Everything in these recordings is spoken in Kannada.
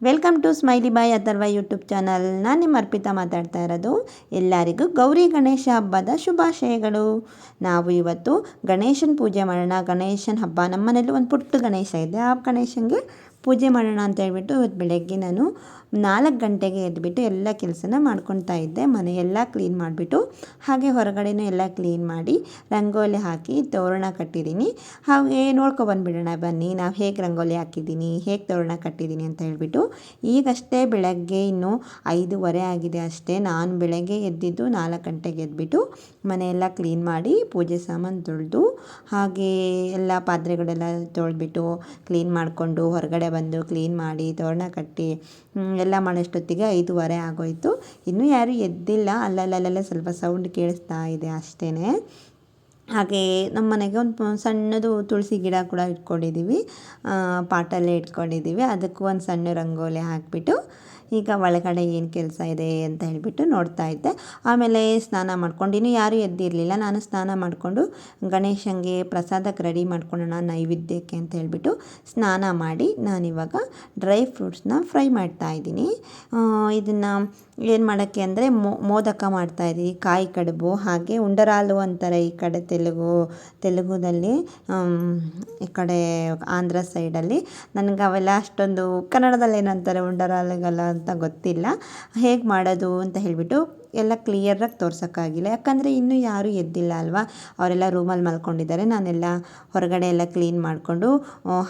Welcome to smiley boy Atharva YouTube channel. ನಾನು ನಿಮ್ಮ ಅರ್ಪಿತಾ ಮಾತಾಡ್ತಾ ಇರೋದು. ಎಲ್ಲರಿಗೂ ಗೌರಿ ಗಣೇಶ ಹಬ್ಬದ ಶುಭಾಶಯಗಳು. ನಾವು ಇವತ್ತು ಗಣೇಶನ ಪೂಜೆ ಮಾಡೋಣ. ಗಣೇಶನ ಹಬ್ಬ ನಮ್ಮ ಮನೇಲಿ ಒಂದು ಪುಟ್ಟ ಗಣೇಶ ಇದೆ. ಆ ಗಣೇಶನಿಗೆ ಪೂಜೆ ಮಾಡೋಣ ಅಂತ ಹೇಳ್ಬಿಟ್ಟು ಇವತ್ತು ಬೆಳಗ್ಗೆ ನಾನು 4 ಗಂಟೆಗೆ ಎದ್ದುಬಿಟ್ಟು ಎಲ್ಲ ಕೆಲಸನ ಮಾಡ್ಕೊತಾ ಇದ್ದೆ. ಮನೆಯೆಲ್ಲ ಕ್ಲೀನ್ ಮಾಡಿಬಿಟ್ಟು ಹಾಗೆ ಹೊರಗಡೆನೂ ಎಲ್ಲ ಕ್ಲೀನ್ ಮಾಡಿ ರಂಗೋಲಿ ಹಾಕಿ ತೋರಣ ಕಟ್ಟಿದ್ದೀನಿ. ಹಾಗೆ ನೋಡ್ಕೊಬಂದ್ಬಿಡೋಣ ಬನ್ನಿ, ನಾವು ಹೇಗೆ ರಂಗೋಲಿ ಹಾಕಿದ್ದೀನಿ, ಹೇಗೆ ತೋರಣ ಕಟ್ಟಿದ್ದೀನಿ ಅಂತ ಹೇಳ್ಬಿಟ್ಟು. ಈಗಷ್ಟೇ ಬೆಳಗ್ಗೆ ಇನ್ನೂ 5:15 ಆಗಿದೆ ಅಷ್ಟೇ. ನಾನು ಬೆಳಗ್ಗೆ ಎದ್ದಿದ್ದು 4 ಗಂಟೆಗೆ ಎದ್ಬಿಟ್ಟು ಮನೆಯೆಲ್ಲ ಕ್ಲೀನ್ ಮಾಡಿ ಪೂಜೆ ಸಾಮಾನು ತೊಳೆದು ಹಾಗೆ ಎಲ್ಲ ಪಾತ್ರೆಗಳೆಲ್ಲ ತೊಳೆದ್ಬಿಟ್ಟು ಕ್ಲೀನ್ ಮಾಡಿಕೊಂಡು ಹೊರಗಡೆ ಬಂದು ಕ್ಲೀನ್ ಮಾಡಿ ತೋರಣ ಕಟ್ಟಿ ಎಲ್ಲ ಮಾಡೋಷ್ಟೊತ್ತಿಗೆ 5:15 ಆಗೋಯಿತು. ಇನ್ನೂ ಯಾರೂ ಎದ್ದಿಲ್ಲ. ಅಲ್ಲಲ್ಲೇ ಸ್ವಲ್ಪ ಸೌಂಡ್ ಕೇಳಿಸ್ತಾ ಇದೆ ಅಷ್ಟೇ. ಹಾಗೆ ನಮ್ಮ ಮನೆಗೆ ಒಂದು ಸಣ್ಣದು ತುಳಸಿ ಗಿಡ ಕೂಡ ಇಟ್ಕೊಂಡಿದ್ದೀವಿ, ಪಾಟಲ್ಲೇ ಇಟ್ಕೊಂಡಿದ್ದೀವಿ. ಅದಕ್ಕೂ ಒಂದು ಸಣ್ಣ ರಂಗೋಲಿ ಹಾಕಿಬಿಟ್ಟು ಈಗ ಒಳಗಡೆ ಏನು ಕೆಲಸ ಇದೆ ಅಂತ ಹೇಳಿಬಿಟ್ಟು ನೋಡ್ತಾ ಇದ್ದೆ. ಆಮೇಲೆ ಸ್ನಾನ ಮಾಡ್ಕೊಂಡು, ಇನ್ನೂ ಯಾರೂ ಎದ್ದಿರಲಿಲ್ಲ. ನಾನು ಸ್ನಾನ ಮಾಡಿಕೊಂಡು ಗಣೇಶನಿಗೆ ಪ್ರಸಾದಕ್ಕೆ ರೆಡಿ ಮಾಡ್ಕೊಳ್ಳೋಣ ನೈವೇದ್ಯಕ್ಕೆ ಅಂತ ಹೇಳಿಬಿಟ್ಟು ಸ್ನಾನ ಮಾಡಿ ನಾನಿವಾಗ ಡ್ರೈ ಫ್ರೂಟ್ಸ್ನ ಫ್ರೈ ಮಾಡ್ತಾಯಿದ್ದೀನಿ. ಇದನ್ನು ಏನು ಮಾಡೋಕ್ಕೆ ಅಂದರೆ ಮೋದಕ ಮಾಡ್ತಾಯಿದ್ದೀವಿ, ಕಾಯಿ ಕಡುಬು, ಹಾಗೆ ಉಂಡರಾಲು ಅಂತಾರೆ ಈ ಕಡೆ ತೆಲುಗುದಲ್ಲಿ, ಈ ಕಡೆ ಆಂಧ್ರ ಸೈಡಲ್ಲಿ. ನನಗೆ ಅವೆಲ್ಲ ಅಷ್ಟೊಂದು ಕನ್ನಡದಲ್ಲಿ ಏನಂತಾರೆ ಉಂಡರಾಲುಗಲ್ಲ ಅಂತ ಗೊತ್ತಿಲ್ಲ. ಹೇಗೆ ಮಾಡೋದು ಅಂತ ಹೇಳಿಬಿಟ್ಟು ಎಲ್ಲ ಕ್ಲಿಯರಾಗಿ ತೋರ್ಸೋಕ್ಕಾಗಿಲ್ಲ, ಯಾಕಂದರೆ ಇನ್ನೂ ಯಾರೂ ಎದ್ದಿಲ್ಲ ಅಲ್ವಾ. ಅವರೆಲ್ಲ ರೂಮಲ್ಲಿ ಮಲ್ಕೊಂಡಿದ್ದಾರೆ. ನಾನೆಲ್ಲ ಹೊರಗಡೆ ಎಲ್ಲ ಕ್ಲೀನ್ ಮಾಡಿಕೊಂಡು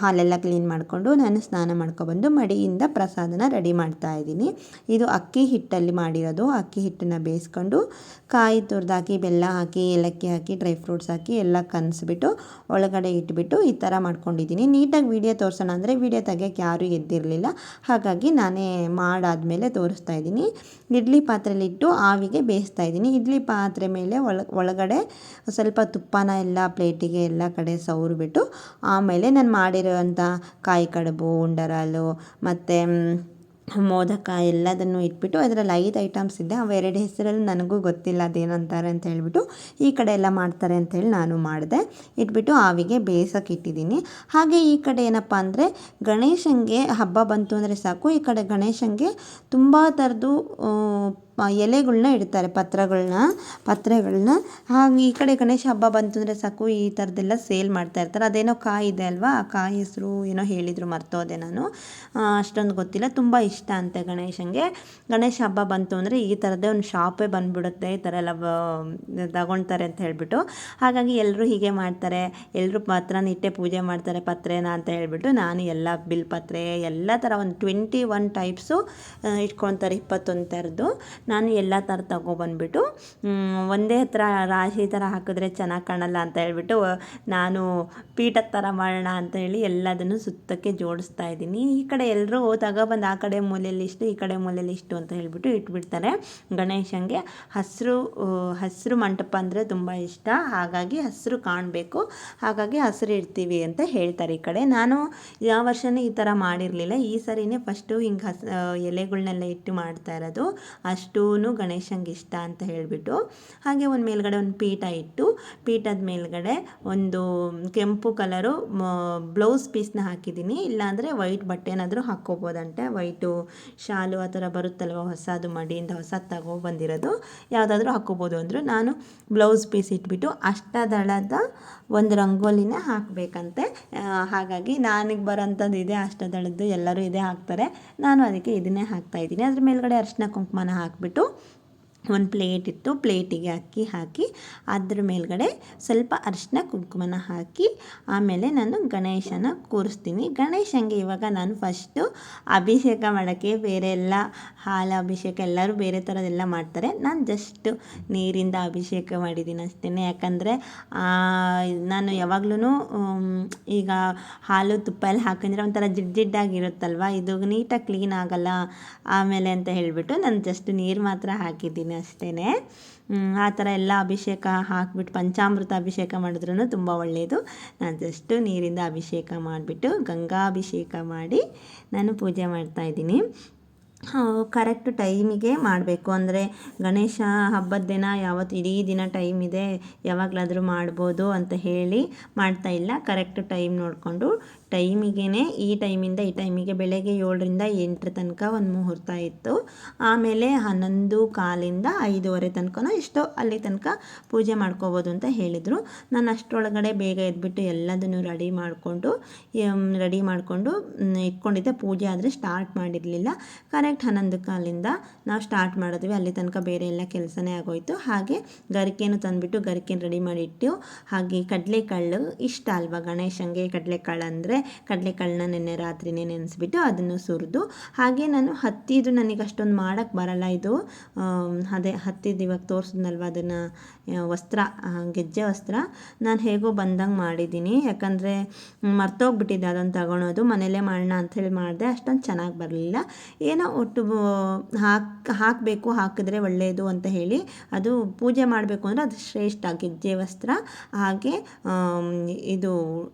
ಹಾಲೆಲ್ಲ ಕ್ಲೀನ್ ಮಾಡಿಕೊಂಡು ನಾನು ಸ್ನಾನ ಮಾಡ್ಕೊಬಂದು ಮಡಿಯಿಂದ ಪ್ರಸಾದನ ರೆಡಿ ಮಾಡ್ತಾಯಿದ್ದೀನಿ. ಇದು ಅಕ್ಕಿ ಹಿಟ್ಟಲ್ಲಿ ಮಾಡಿರೋದು. ಅಕ್ಕಿ ಹಿಟ್ಟನ್ನು ಬೇಯಿಸ್ಕೊಂಡು ಕಾಯಿ ತುರಿದಾಕಿ, ಬೆಲ್ಲ ಹಾಕಿ, ಏಲಕ್ಕಿ ಹಾಕಿ, ಡ್ರೈ ಫ್ರೂಟ್ಸ್ ಹಾಕಿ ಎಲ್ಲ ಕನ್ಸ್ಬಿಟ್ಟು ಒಳಗಡೆ ಇಟ್ಬಿಟ್ಟು ಈ ಥರ ಮಾಡ್ಕೊಂಡಿದ್ದೀನಿ. ನೀಟಾಗಿ ವೀಡಿಯೋ ತೋರಿಸೋಣ ಅಂದರೆ ವೀಡಿಯೋ ತೆಗಿಯೋಕ್ಕೆ ಯಾರೂ ಎದ್ದಿರಲಿಲ್ಲ. ಹಾಗಾಗಿ ನಾನೇ ಮಾಡಾದಮೇಲೆ ತೋರಿಸ್ತಾ ಇದ್ದೀನಿ. ಇಡ್ಲಿ ಪಾತ್ರೆಯಲ್ಲಿಟ್ಟು ಆವಿಗೆ ಬೇಯಿಸ್ತಾ ಇದ್ದೀನಿ. ಇಡ್ಲಿ ಪಾತ್ರೆ ಮೇಲೆ ಒಳಗಡೆ ಸ್ವಲ್ಪ ತುಪ್ಪನ ಎಲ್ಲ ಪ್ಲೇಟಿಗೆ ಎಲ್ಲ ಕಡೆ ಸವರ್ಬಿಟ್ಟು ಆಮೇಲೆ ನಾನು ಮಾಡಿರೋವಂಥ ಕಾಯಿ ಕಡುಬು, ಉಂಡರಾಲು ಮತ್ತು ಮೋದಕ ಎಲ್ಲದನ್ನು ಇಟ್ಬಿಟ್ಟು ಅದರಲ್ಲಿ 5 ಐಟಮ್ಸ್ ಇದೆ. ಅವೆರಡು ಹೆಸರಲ್ಲಿ ನನಗೂ ಗೊತ್ತಿಲ್ಲ ಅದೇನಂತಾರೆ ಅಂತ ಹೇಳ್ಬಿಟ್ಟು ಈ ಕಡೆ ಎಲ್ಲ ಮಾಡ್ತಾರೆ ಅಂಥೇಳಿ ನಾನು ಮಾಡಿದೆ. ಇಟ್ಬಿಟ್ಟು ಆವಿಗೆ ಬೇಯಿಸೋಕೆ ಇಟ್ಟಿದ್ದೀನಿ. ಹಾಗೆ ಈ ಕಡೆ ಏನಪ್ಪ ಅಂದರೆ ಗಣೇಶನಿಗೆ ಹಬ್ಬ ಬಂತು ಅಂದರೆ ಸಾಕು, ಈ ಕಡೆ ಗಣೇಶನಿಗೆ ತುಂಬ ಥರದ್ದು ಎಲೆಗಳ್ನ ಇಡ್ತಾರೆ, ಪತ್ರೆಗಳನ್ನ. ಹಾಗೆ ಈ ಕಡೆ ಗಣೇಶ ಹಬ್ಬ ಬಂತು ಅಂದರೆ ಸಾಕು ಈ ಥರದ್ದೆಲ್ಲ ಸೇಲ್ ಮಾಡ್ತಾ ಇರ್ತಾರೆ. ಅದೇನೋ ಕಾಯಿ ಇದೆ ಅಲ್ವಾ, ಆ ಕಾಯಿ ಹೆಸರು ಏನೋ ಹೇಳಿದರು, ಮರ್ತೋದೆ ನಾನು, ಅಷ್ಟೊಂದು ಗೊತ್ತಿಲ್ಲ. ತುಂಬ ಇಷ್ಟ ಅಂತೆ ಗಣೇಶನಿಗೆ. ಗಣೇಶ ಹಬ್ಬ ಬಂತು ಅಂದರೆ ಈ ಥರದ್ದೇ ಒಂದು ಶಾಪೇ ಬಂದುಬಿಡುತ್ತೆ, ಈ ಥರ ಎಲ್ಲ ತಗೊಳ್ತಾರೆ ಅಂತ ಹೇಳ್ಬಿಟ್ಟು. ಹಾಗಾಗಿ ಎಲ್ಲರೂ ಹೀಗೆ ಮಾಡ್ತಾರೆ, ಎಲ್ಲರೂ ಪತ್ರನ ಇಟ್ಟೆ ಪೂಜೆ ಮಾಡ್ತಾರೆ ಪತ್ರೆನ ಅಂತ ಹೇಳ್ಬಿಟ್ಟು ನಾನು ಎಲ್ಲ ಬಿಲ್ ಪತ್ರೆ ಎಲ್ಲ ಥರ ಒಂದು 21 ಟೈಪ್ಸು ಇಟ್ಕೊತಾರೆ, 21 ಥರದ್ದು. ನಾನು ಎಲ್ಲ ಥರ ತಗೊಬಂದ್ಬಿಟ್ಟು ಒಂದೇ ಥರ ರಾಶಿ ಥರ ಹಾಕಿದ್ರೆ ಚೆನ್ನಾಗಿ ಕಾಣಲ್ಲ ಅಂತ ಹೇಳ್ಬಿಟ್ಟು ನಾನು ಪೀಠದ ಥರ ಮಾಡೋಣ ಅಂತ ಹೇಳಿ ಎಲ್ಲದನ್ನು ಸುತ್ತಕ್ಕೆ ಜೋಡಿಸ್ತಾ ಇದ್ದೀನಿ. ಈ ಕಡೆ ಎಲ್ಲರೂ ತಗೊಬಂದು ಆ ಕಡೆ ಮೂಲೆಯಲ್ಲಿ ಇಷ್ಟು, ಈ ಕಡೆ ಮೂಲೆಯಲ್ಲಿ ಇಷ್ಟು ಅಂತ ಹೇಳ್ಬಿಟ್ಟು ಇಟ್ಬಿಡ್ತಾರೆ. ಗಣೇಶನಿಗೆ ಹಸಿರು ಮಂಟಪ ಅಂದರೆ ತುಂಬ ಇಷ್ಟ, ಹಾಗಾಗಿ ಹಸಿರು ಕಾಣಬೇಕು, ಹಾಗಾಗಿ ಹಸಿರು ಇಡ್ತೀವಿ ಅಂತ ಹೇಳ್ತಾರೆ ಈ ಕಡೆ. ನಾನು ಯಾವ ವರ್ಷವೂ ಈ ಥರ ಮಾಡಿರಲಿಲ್ಲ, ಈ ಸರಿನೇ ಫಸ್ಟು ಹಿಂಗೆ ಎಲೆಗಳನ್ನೆಲ್ಲ ಇಟ್ಟು ಮಾಡ್ತಾ ಇರೋದು. ಅಷ್ಟೂ ಗಣೇಶನಿಗೆ ಇಷ್ಟ ಅಂತ ಹೇಳಿಬಿಟ್ಟು ಹಾಗೆ ಒಂದು ಮೇಲ್ಗಡೆ ಒಂದು ಪೀಠ ಇಟ್ಟು ಪೀಠದ ಮೇಲ್ಗಡೆ ಒಂದು ಕೆಂಪು ಕಲರು ಬ್ಲೌಸ್ ಪೀಸ್ನ ಹಾಕಿದ್ದೀನಿ. ಇಲ್ಲಾಂದರೆ ವೈಟ್ ಬಟ್ಟೆ ಏನಾದರೂ ಹಾಕ್ಕೋಬೋದಂತೆ, ವೈಟು ಶಾಲು ಆ ಥರ ಬರುತ್ತಲ್ವ, ಹೊಸದು ಮಡಿಯಿಂದ ಹೊಸದು ತಗೊಬಂದಿರೋದು ಯಾವುದಾದ್ರೂ ಹಾಕ್ಕೋಬೋದು ಅಂದರು. ನಾನು ಬ್ಲೌಸ್ ಪೀಸ್ ಇಟ್ಬಿಟ್ಟು ಅಷ್ಟದಳದ ಒಂದು ರಂಗೋಲಿನ ಹಾಕಬೇಕಂತೆ. ಹಾಗಾಗಿ ನನಗೆ ಬರೋಂಥದ್ದು ಇದೆ ಅಷ್ಟದಳದ್ದು, ಎಲ್ಲರೂ ಇದೇ ಹಾಕ್ತಾರೆ, ನಾನು ಅದಕ್ಕೆ ಇದನ್ನೇ ಹಾಕ್ತಾಯಿದ್ದೀನಿ. ಅದ್ರ ಮೇಲ್ಗಡೆ ಅರಿಶಿನ ಕುಂಕುಮನ ಹಾಕಿಬಿಟ್ಟು ಒಂದು ಪ್ಲೇಟ್ ಇತ್ತು, ಪ್ಲೇಟಿಗೆ ಅಕ್ಕಿ ಹಾಕಿ ಅದ್ರ ಮೇಲ್ಗಡೆ ಸ್ವಲ್ಪ ಅರಿಶಿನ ಕುಂಕುಮನ ಹಾಕಿ ಆಮೇಲೆ ನಾನು ಗಣೇಶನ ಕೂರಿಸ್ತೀನಿ. ಗಣೇಶನಿಗೆ ಇವಾಗ ನಾನು ಫಸ್ಟು ಅಭಿಷೇಕ ಮಾಡೋಕ್ಕೆ, ಬೇರೆ ಎಲ್ಲ ಹಾಲು ಅಭಿಷೇಕ ಎಲ್ಲರೂ ಬೇರೆ ಥರದ್ದೆಲ್ಲ ಮಾಡ್ತಾರೆ, ನಾನು ಜಸ್ಟ್ ನೀರಿಂದ ಅಭಿಷೇಕ ಮಾಡಿದ್ದೀನಿ ಅಷ್ಟೇ. ಯಾಕಂದರೆ ನಾನು ಯಾವಾಗ್ಲೂ ಈಗ ಹಾಲು ತುಪ್ಪ ಎಲ್ಲ ಹಾಕಿದ್ರೆ ಒಂಥರ ಜಿಡ್ಡಾಗಿರುತ್ತಲ್ವ, ಇದು ನೀಟಾಗಿ ಕ್ಲೀನ್ ಆಗಲ್ಲ ಆಮೇಲೆ ಅಂತ ಹೇಳಿಬಿಟ್ಟು ನಾನು ಜಸ್ಟ್ ನೀರು ಮಾತ್ರ ಹಾಕಿದ್ದೀನಿ ಅಷ್ಟೇ. ಆ ಥರ ಎಲ್ಲ ಅಭಿಷೇಕ ಹಾಕಿಬಿಟ್ಟು ಪಂಚಾಮೃತ ಅಭಿಷೇಕ ಮಾಡಿದ್ರೂ ತುಂಬ ಒಳ್ಳೆಯದು. ನಾನು ಜಸ್ಟು ನೀರಿಂದ ಅಭಿಷೇಕ ಮಾಡಿಬಿಟ್ಟು ಗಂಗಾಭಿಷೇಕ ಮಾಡಿ ನಾನು ಪೂಜೆ ಮಾಡ್ತಾಯಿದ್ದೀನಿ. ಕರೆಕ್ಟ್ ಟೈಮಿಗೆ ಮಾಡಬೇಕು. ಅಂದರೆ ಗಣೇಶ ಹಬ್ಬದ ದಿನ ಯಾವತ್ತು ಇಡೀ ದಿನ ಟೈಮ್ ಇದೆ ಯಾವಾಗಲಾದರೂ ಮಾಡ್ಬೋದು ಅಂತ ಹೇಳಿ ಮಾಡ್ತಾಯಿಲ್ಲ. ಕರೆಕ್ಟ್ ಟೈಮ್ ನೋಡಿಕೊಂಡು ಟೈಮಿಗೆ ಈ ಟೈಮಿಂದ ಈ ಟೈಮಿಗೆ ಬೆಳಗ್ಗೆ 7ರಿಂದ 8 ತನಕ ಒಂದು ಮುಹೂರ್ತ ಇತ್ತು. ಆಮೇಲೆ 11:15 5:15 ತನಕನೋ ಎಷ್ಟೋ ಅಲ್ಲಿ ತನಕ ಪೂಜೆ ಮಾಡ್ಕೋಬೋದು ಅಂತ ಹೇಳಿದರು. ನಾನು ಅಷ್ಟರೊಳಗಡೆ ಬೇಗ ಎದ್ಬಿಟ್ಟು ಎಲ್ಲದನ್ನು ರೆಡಿ ಮಾಡಿಕೊಂಡು ಇಟ್ಕೊಂಡಿದ್ದೆ. ಪೂಜೆ ಆದರೆ ಸ್ಟಾರ್ಟ್ ಮಾಡಿರಲಿಲ್ಲ. ಕರೆಕ್ಟ್ 11:15 ನಾವು ಸ್ಟಾರ್ಟ್ ಮಾಡಿದ್ವಿ. ಅಲ್ಲಿ ತನಕ ಬೇರೆ ಎಲ್ಲ ಕೆಲಸನೇ ಆಗೋಯಿತು. ಹಾಗೆ ಗರಿಕೆನೂ ತಂದುಬಿಟ್ಟು ಗರಿಕೆನ ರೆಡಿ ಮಾಡಿಟ್ಟು, ಹಾಗೆ ಕಡಲೆಕಾಳು ಇಷ್ಟ ಅಲ್ವಾ ಗಣೇಶಂಗೆ. ಕಡಲೆಕಾಳು ಅಂದರೆ ಕಡಲೆಕಾಳನ್ನ ನಿನ್ನೆ ರಾತ್ರಿನೇ ನೆನೆಸ್ಬಿಟ್ಟು ಅದನ್ನು ಸುರಿದು, ಹಾಗೆ ನಾನು ಹತ್ತಿದು ನನಗೆ ಅಷ್ಟೊಂದು ಮಾಡೋಕ್ಕೆ ಬರಲ್ಲ. ಇದು ಅದೇ ಹತ್ತಿದ್ದು ಇವಾಗ ತೋರಿಸಿದ್ನಲ್ವ ಅದನ್ನು ವಸ್ತ್ರ, ಗೆಜ್ಜೆ ವಸ್ತ್ರ ನಾನು ಹೇಗೋ ಬಂದಂಗೆ ಮಾಡಿದ್ದೀನಿ. ಯಾಕಂದರೆ ಮರ್ತೋಗ್ಬಿಟ್ಟಿದ್ದೆ ಅದನ್ನು ತಗೊಳೋದು. ಮನೇಲೇ ಮಾಡೋಣ ಅಂಥೇಳಿ ಮಾಡಿದೆ. ಅಷ್ಟೊಂದು ಚೆನ್ನಾಗಿ ಬರಲಿಲ್ಲ. ಏನೋ ಒಟ್ಟು ಹಾಕಬೇಕು, ಹಾಕಿದ್ರೆ ಒಳ್ಳೆಯದು ಅಂತ ಹೇಳಿ ಅದು ಪೂಜೆ ಮಾಡಬೇಕು ಅಂದರೆ ಅದು ಶ್ರೇಷ್ಠ. ಗೆಜ್ಜೆ ವಸ್ತ್ರ, ಹಾಗೆ ಇದು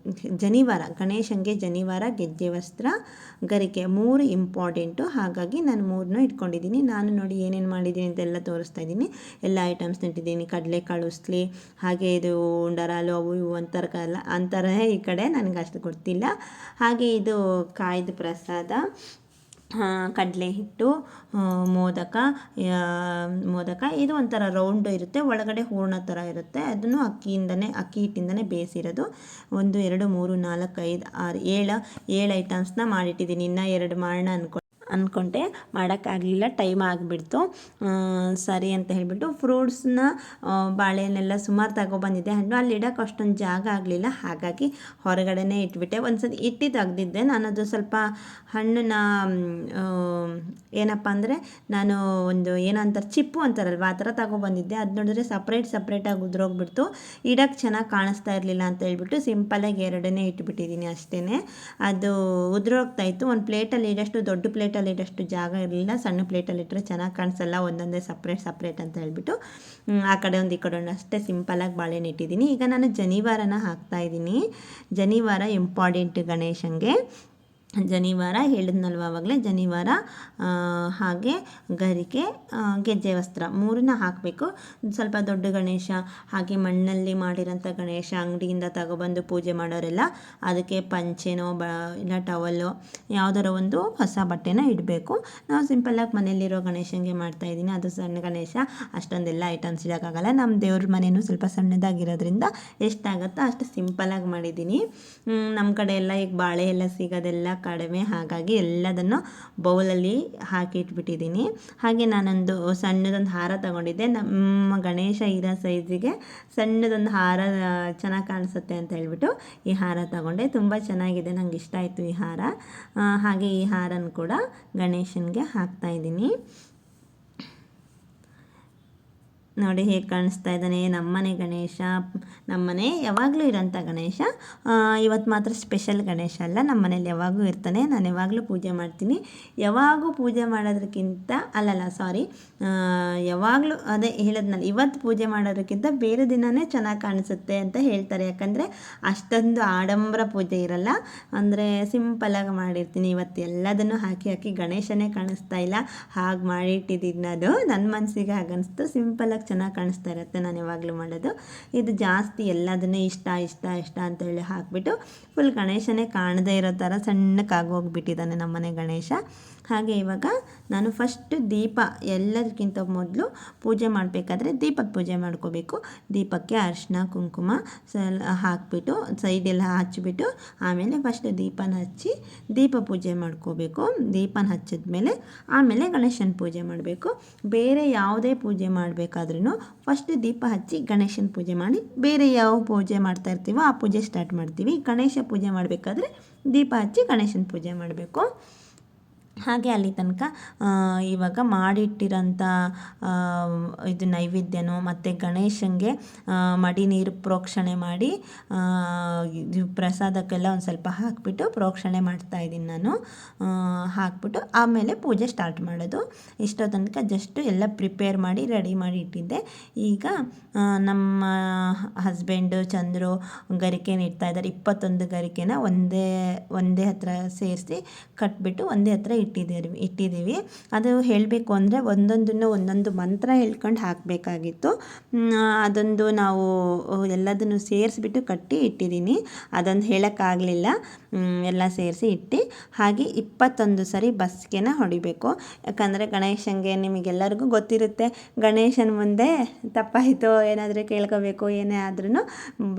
ಜನಿವಾರ, ಗಣೇಶನಿಗೆ ಜನಿವಾರ, ಗೆಜ್ಜೆ ವಸ್ತ್ರ, ಗರಿಕೆ 3 ಇಂಪಾರ್ಟೆಂಟು. ಹಾಗಾಗಿ ನಾನು 3ನೂ ಇಟ್ಕೊಂಡಿದ್ದೀನಿ. ನಾನು ನೋಡಿ ಏನೇನು ಮಾಡಿದ್ದೀನಿ ಅಂತೆಲ್ಲ ತೋರಿಸ್ತಾ ಇದ್ದೀನಿ. ಎಲ್ಲ ಐಟಮ್ಸ್ನ ಇಟ್ಟಿದ್ದೀನಿ. ಕಡಲೆಕಾಳು ಉಸ್ಲಿ, ಹಾಗೆ ಇದು ಉಂಡರಾಲು ಅವು ಇವು ಅಂತಾರೆ ಈ ಕಡೆ, ನನಗೆ ಅಷ್ಟು ಗೊತ್ತಿಲ್ಲ. ಹಾಗೆ ಇದು ಕಾಯ್ದು ಪ್ರಸಾದ, ಕಡಲೆ ಹಿಟ್ಟು, ಮೋದಕ. ಇದು ಒಂಥರ ರೌಂಡ್ ಇರುತ್ತೆ, ಒಳಗಡೆ ಹೂರ್ಣ ಥರ ಇರುತ್ತೆ. ಅದನ್ನು ಅಕ್ಕಿ ಹಿಟ್ಟಿಂದನೇ ಬೇಯಿಸಿರೋದು. 1 2 3 4 5 6 7 ಐಟಮ್ಸ್ನ ಮಾಡಿಟ್ಟಿದ್ದೀನಿ. ಇನ್ನೂ 2 ಮಾಡೋಣ ಅಂದ್ಕೊಂಡೆ, ಮಾಡೋಕ್ಕಾಗಲಿಲ್ಲ, ಟೈಮ್ ಆಗಿಬಿಡ್ತು. ಸರಿ ಅಂತ ಹೇಳಿಬಿಟ್ಟು ಫ್ರೂಟ್ಸ್ನ, ಬಾಳೆಹಣ್ಣೆಲ್ಲ ಸುಮಾರು ತಗೊಬಂದಿದ್ದೆ. ಹಣ್ಣು ಅಲ್ಲಿ ಇಡೋಕೆ ಅಷ್ಟೊಂದು ಜಾಗ ಆಗಲಿಲ್ಲ. ಹಾಗಾಗಿ ಹೊರಗಡೆನೇ ಇಟ್ಬಿಟ್ಟೆ. ಒಂದ್ಸತಿ ಇಟ್ಟು ತೆಗ್ದಿದ್ದೆ ನಾನು. ಅದು ಸ್ವಲ್ಪ ಹಣ್ಣನ್ನ ಏನಪ್ಪ ಅಂದರೆ ನಾನು ಒಂದು ಏನಂತಾರೆ ಚಿಪ್ಪು ಅಂತಾರಲ್ವ, ಆ ಥರ ತಗೊಬಂದಿದ್ದೆ. ಅದು ನೋಡಿದ್ರೆ ಸಪ್ರೇಟಾಗಿ ಉದುರೋಗ್ಬಿಡ್ತು. ಇಡೋಕ್ಕೆ ಚೆನ್ನಾಗಿ ಕಾಣಿಸ್ತಾ ಇರಲಿಲ್ಲ ಅಂತ ಹೇಳ್ಬಿಟ್ಟು ಸಿಂಪಲಾಗಿ 2 ಇಟ್ಬಿಟ್ಟಿದ್ದೀನಿ ಅಷ್ಟೇ. ಅದು ಉದುರೋಗ್ತಾ ಇತ್ತು. ಒಂದು ಪ್ಲೇಟಲ್ಲಿ ಇಡೋಷ್ಟು, ದೊಡ್ಡ ಪ್ಲೇಟಲ್ಲಿ ಇಡೋಷ್ಟು ಜಾಗ ಇರಲಿಲ್ಲ. ಸಣ್ಣ ಪ್ಲೇಟಲ್ಲಿ ಇಟ್ಟರೆ ಚೆನ್ನಾಗಿ ಕಾಣಿಸಲ್ಲ, ಒಂದೊಂದೇ ಸಪ್ರೇಟ್ ಅಂತ ಹೇಳ್ಬಿಟ್ಟು ಆ ಕಡೆ ಒಂದು ಈ ಕಡೆ ಒಂದು ಅಷ್ಟೇ ಸಿಂಪಲಾಗಿ ಬಾಳೆಹಣ್ಣು ಇಟ್ಟಿದ್ದೀನಿ. ಈಗ ನಾನು ಜನಿವಾರನ ಹಾಕ್ತಾಯಿದ್ದೀನಿ. ಜನಿವಾರ ಇಂಪಾರ್ಟೆಂಟ್ ಗಣೇಶನಿಗೆ. ಜನಿವಾರ ಹೇಳಿದ್ನಲ್ವ ಆವಾಗಲೇ, ಜನಿವಾರ, ಹಾಗೆ ಗರಿಕೆ, ಗೆಜ್ಜೆ ವಸ್ತ್ರ 3ನ್ನ ಹಾಕಬೇಕು. ಸ್ವಲ್ಪ ದೊಡ್ಡ ಗಣೇಶ, ಹಾಗೆ ಮಣ್ಣಲ್ಲಿ ಮಾಡಿರೋಂಥ ಗಣೇಶ ಅಂಗಡಿಯಿಂದ ತಗೊಬಂದು ಪೂಜೆ ಮಾಡೋರೆಲ್ಲ ಅದಕ್ಕೆ ಪಂಚೆನೋ ಇಲ್ಲ ಟವಲ್ಲು ಯಾವುದಾರ ಒಂದು ಹೊಸ ಬಟ್ಟೆನ ಇಡಬೇಕು. ನಾವು ಸಿಂಪಲ್ಲಾಗಿ ಮನೆಯಲ್ಲಿರೋ ಗಣೇಶನಿಗೆ ಮಾಡ್ತಾಯಿದ್ದೀನಿ. ಅದು ಸಣ್ಣ ಗಣೇಶ, ಅಷ್ಟೊಂದೆಲ್ಲ ಐಟಮ್ಸ್ ಇಡೋಕ್ಕಾಗಲ್ಲ. ನಮ್ಮ ದೇವ್ರ ಮನೆಯೂ ಸ್ವಲ್ಪ ಸಣ್ಣದಾಗಿರೋದ್ರಿಂದ ಎಷ್ಟಾಗುತ್ತೋ ಅಷ್ಟು ಸಿಂಪಲಾಗಿ ಮಾಡಿದ್ದೀನಿ. ನಮ್ಮ ಕಡೆ ಎಲ್ಲ ಈಗ ಬಾಳೆ ಎಲ್ಲ ಸಿಗೋದೆಲ್ಲ ಕಡಿಮೆ, ಹಾಗಾಗಿ ಎಲ್ಲದನ್ನು ಬೌಲಲ್ಲಿ ಹಾಕಿಟ್ಬಿಟ್ಟಿದ್ದೀನಿ. ಹಾಗೆ ನಾನೊಂದು ಸಣ್ಣದೊಂದು ಹಾರ ತಗೊಂಡಿದ್ದೆ. ನಮ್ಮ ಗಣೇಶ ಇರೋ ಸೈಜಿಗೆ ಸಣ್ಣದೊಂದು ಹಾರ ಚೆನ್ನಾಗಿ ಕಾಣಿಸುತ್ತೆ ಅಂತ ಹೇಳ್ಬಿಟ್ಟು ಈ ಹಾರ ತಗೊಂಡೆ. ತುಂಬ ಚೆನ್ನಾಗಿದೆ, ನಂಗೆ ಇಷ್ಟ ಆಯಿತು ಈ ಹಾರ. ಹಾಗೆ ಈ ಹಾರನ ಕೂಡ ಗಣೇಶನಿಗೆ ಹಾಕ್ತಾಯಿದ್ದೀನಿ. ನೋಡಿ ಹೇಗೆ ಕಾಣಿಸ್ತಾ ಇದ್ದಾನೆ ನಮ್ಮನೆ ಗಣೇಶ. ನಮ್ಮನೆ ಯಾವಾಗಲೂ ಇರೋಂಥ ಗಣೇಶ. ಇವತ್ತು ಮಾತ್ರ ಸ್ಪೆಷಲ್ ಗಣೇಶ ಅಲ್ಲ, ನಮ್ಮ ಮನೇಲಿ ಯಾವಾಗೂ ಇರ್ತಾನೆ. ನಾನು ಯಾವಾಗಲೂ ಪೂಜೆ ಮಾಡ್ತೀನಿ. ಯಾವಾಗೂ ಪೂಜೆ ಮಾಡೋದಕ್ಕಿಂತ ಯಾವಾಗಲೂ ಅದೇ ಹೇಳಿದ್ನಲ್ಲ, ಇವತ್ತು ಪೂಜೆ ಮಾಡೋದಕ್ಕಿಂತ ಬೇರೆ ದಿನವೇ ಚೆನ್ನಾಗಿ ಕಾಣಿಸುತ್ತೆ ಅಂತ ಹೇಳ್ತಾರೆ. ಯಾಕಂದರೆ ಅಷ್ಟೊಂದು ಆಡಂಬರ ಪೂಜೆ ಇರಲ್ಲ, ಅಂದರೆ ಸಿಂಪಲಾಗಿ ಮಾಡಿರ್ತೀನಿ. ಇವತ್ತು ಎಲ್ಲದನ್ನು ಹಾಕಿ ಗಣೇಶನೇ ಕಾಣಿಸ್ತಾ ಇಲ್ಲ, ಹಾಗೆ ಮಾಡಿಟ್ಟಿದ್ದೀನಿ. ಅದು ನನ್ನ ಮನಸ್ಸಿಗೆ ಹಾಗನ್ನಿಸ್ತು. ಸಿಂಪಲಾಗಿ ಚೆನ್ನಾಗಿ ಕಾಣಿಸ್ತಾ ಇರುತ್ತೆ ನಾನು ಯಾವಾಗಲೂ ಮಾಡೋದು. ಇದು ಜಾಸ್ತಿ ಎಲ್ಲದನ್ನೇ ಇಷ್ಟ ಅಂತ ಹೇಳಿ ಹಾಕಿಬಿಟ್ಟು ಫುಲ್ ಗಣೇಶನೇ ಕಾಣದೇ ಇರೋ ಥರ ಸಣ್ಣಕ್ಕಾಗೋಗ್ಬಿಟ್ಟಿದ್ದಾನೆ ನಮ್ಮನೆ ಗಣೇಶ. ಹಾಗೆ ಇವಾಗ ನಾನು ಫಸ್ಟ್ ದೀಪ, ಎಲ್ಲದಕ್ಕಿಂತ ಮೊದಲು ಪೂಜೆ ಮಾಡಬೇಕಾದ್ರೆ ದೀಪದ ಪೂಜೆ ಮಾಡ್ಕೋಬೇಕು. ದೀಪಕ್ಕೆ ಅರಿಶಿನ ಕುಂಕುಮ ಹಾಕಿಬಿಟ್ಟು ಸೈಡೆಲ್ಲ ಹಚ್ಚಿಬಿಟ್ಟು ಆಮೇಲೆ ಫಸ್ಟ್ ದೀಪನ ಹಚ್ಚಿ ದೀಪ ಪೂಜೆ ಮಾಡ್ಕೋಬೇಕು. ದೀಪನ ಹಚ್ಚಿದ್ಮೇಲೆ ಆಮೇಲೆ ಗಣೇಶನ ಪೂಜೆ ಮಾಡಬೇಕು. ಬೇರೆ ಯಾವುದೇ ಪೂಜೆ ಮಾಡಬೇಕಾದ್ರೂ ಫಸ್ಟ್ ದೀಪ ಹಚ್ಚಿ ಗಣೇಶನ ಪೂಜೆ ಮಾಡಿ, ಬೇರೆ ಯಾವ ಪೂಜೆ ಮಾಡ್ತಾ ಇರ್ತೀವೋ ಆ ಪೂಜೆ ಸ್ಟಾರ್ಟ್ ಮಾಡ್ತೀವಿ. ಗಣೇಶ ಪೂಜೆ ಮಾಡಬೇಕಾದ್ರೆ ದೀಪ ಹಚ್ಚಿ ಗಣೇಶನ ಪೂಜೆ ಮಾಡಬೇಕು. ಹಾಗೆ ಅಲ್ಲಿ ತನಕ ಇವಾಗ ಮಾಡಿಟ್ಟಿರೋಂಥ ಇದು ನೈವೇದ್ಯನೋ ಮತ್ತು ಗಣೇಶನಿಗೆ ಮಡಿ ನೀರು ಪ್ರೋಕ್ಷಣೆ ಮಾಡಿ ಪ್ರಸಾದಕ್ಕೆಲ್ಲ ಒಂದು ಸ್ವಲ್ಪ ಹಾಕಿಬಿಟ್ಟು ಪ್ರೋಕ್ಷಣೆ ಮಾಡ್ತಾಯಿದ್ದೀನಿ ನಾನು. ಹಾಕ್ಬಿಟ್ಟು ಆಮೇಲೆ ಪೂಜೆ ಸ್ಟಾರ್ಟ್ ಮಾಡೋದು. ಇಷ್ಟೋ ತನಕ ಜಸ್ಟ್ ಎಲ್ಲ ಪ್ರಿಪೇರ್ ಮಾಡಿ ರೆಡಿ ಮಾಡಿ ಇಟ್ಟಿದ್ದೆ. ಈಗ ನಮ್ಮ ಹಸ್ಬೆಂಡು ಚಂದ್ರು ಗರಿಕೆನ ಇಡ್ತಾಯಿದ್ದಾರೆ. 21 ಗರಿಕೆನ ಒಂದೇ ಹತ್ರ ಸೇರಿಸಿ ಕಟ್ಬಿಟ್ಟು ಒಂದೇ ಹತ್ರ ಇಟ್ಟಿದ್ದೀವಿ. ಅದು ಹೇಳಬೇಕು ಅಂದರೆ ಒಂದೊಂದು ಮಂತ್ರ ಹೇಳ್ಕೊಂಡು ಹಾಕಬೇಕಾಗಿತ್ತು. ಅದೊಂದು ನಾವು ಎಲ್ಲದನ್ನು ಸೇರಿಸ್ಬಿಟ್ಟು ಕಟ್ಟಿ ಇಟ್ಟಿದ್ದೀನಿ. ಅದೊಂದು ಹೇಳೋಕ್ಕಾಗಲಿಲ್ಲ. ಎಲ್ಲ ಸೇರಿಸಿ ಇಟ್ಟು ಹಾಗೆ 21 ಸರಿ ಬಸ್ಗೆನ ಹೊಡಿಬೇಕು. ಯಾಕಂದರೆ ಗಣೇಶನಿಗೆ ನಿಮಗೆಲ್ಲರಿಗೂ ಗೊತ್ತಿರುತ್ತೆ, ಗಣೇಶನ ಮುಂದೆ ತಪ್ಪಾಯಿತು ಏನಾದರೂ ಕೇಳ್ಕೋಬೇಕು ಏನೇ ಆದ್ರೂ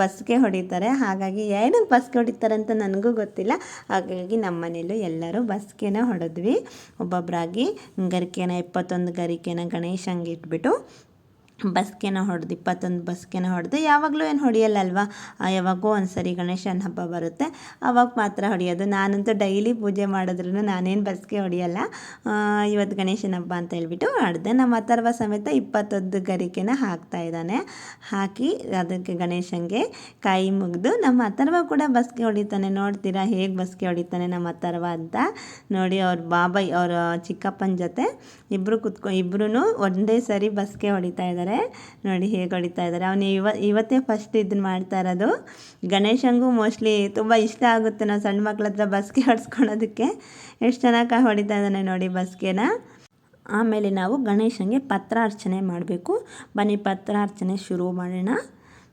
ಬಸ್ಗೆ ಹೊಡಿತಾರೆ. ಹಾಗಾಗಿ ಏನಕ್ಕೆ ಬಸ್ಗೆ ಹೊಡಿತಾರೆ ಅಂತ ನನಗೂ ಗೊತ್ತಿಲ್ಲ. ಹಾಗಾಗಿ ನಮ್ಮ ಮನೇಲೂ ಎಲ್ಲರೂ ಬಸ್ಗೆನ ಹೊಡೆದ್ವಿ. ಒಬ್ಬೊಬ್ಬರಾಗಿ ಗರಿಕೆನ 21 ಗರಿಕೆನ ಗಣೇಶಂಗೆ ಇಟ್ಬಿಟ್ಟು ಬಸ್ಗೆನ ಹೊಡೆದು 21 ಬಸ್ಗೆನ ಹೊಡೆದು ಯಾವಾಗಲೂ ಏನು ಹೊಡೆಯಲ್ಲ ಅಲ್ವಾ, ಯಾವಾಗೋ ಒಂದು ಸರಿ ಗಣೇಶನ ಹಬ್ಬ ಬರುತ್ತೆ ಆವಾಗ ಮಾತ್ರ ಹೊಡೆಯೋದು. ನಾನಂತೂ ಡೈಲಿ ಪೂಜೆ ಮಾಡಿದ್ರೂ ನಾನೇನು ಬಸ್ಗೆ ಹೊಡೆಯಲ್ಲ. ಇವತ್ತು ಗಣೇಶನ ಹಬ್ಬ ಅಂತ ಹೇಳ್ಬಿಟ್ಟು ಹೊಡೆದೆ. ನಮ್ಮ ಅಥರ್ವ ಸಮೇತ 21 ಗರಿಕೆನ ಹಾಕ್ತಾಯಿದ್ದಾನೆ. ಹಾಕಿ ಅದಕ್ಕೆ ಗಣೇಶನಿಗೆ ಕೈ ಮುಗಿದು ನಮ್ಮ ಅಥರ್ವ ಕೂಡ ಬಸ್ಗೆ ಹೊಡಿತಾನೆ. ನೋಡ್ತೀರಾ ಹೇಗೆ ಬಸ್ಗೆ ಹೊಡಿತಾನೆ ನಮ್ಮ ಅಥರ್ವ ಅಂತ ನೋಡಿ. ಅವ್ರ ಬಾಬಾಯ್ ಅವರ ಚಿಕ್ಕಪ್ಪನ ಜೊತೆ ಇಬ್ಬರೂ ಒಂದೇ ಸರಿ ಬಸ್ಗೆ ಹೊಡಿತಾ ಇದ್ದಾರೆ. ನೋಡಿ ಹೇಗೆ ಹೊಡಿತಾ ಇದ್ದಾರೆ. ಅವನು ಇವತ್ತೇ ಫಸ್ಟ್ ಇದನ್ನು ಮಾಡ್ತಾ ಇರೋದು. ಗಣೇಶಂಗೂ ಮೋಸ್ಟ್ಲಿ ತುಂಬ ಇಷ್ಟ ಆಗುತ್ತೆ ನಾವು ಸಣ್ಣ ಮಕ್ಳ ಹತ್ರ ಬಸ್ಗೆ ಹೊಡ್ಸ್ಕೊಳೋದಕ್ಕೆ. ಎಷ್ಟು ಚೆನ್ನಾಗಿ ಹೊಡಿತಾ ಇದ್ದಾನೆ ನೋಡಿ ಬಸ್ಗೆನ. ಆಮೇಲೆ ನಾವು ಗಣೇಶನಿಗೆ ಪತ್ರಾರ್ಚನೆ ಮಾಡಬೇಕು. ಬನ್ನಿ ಪತ್ರಾರ್ಚನೆ ಶುರು ಮಾಡೋಣ.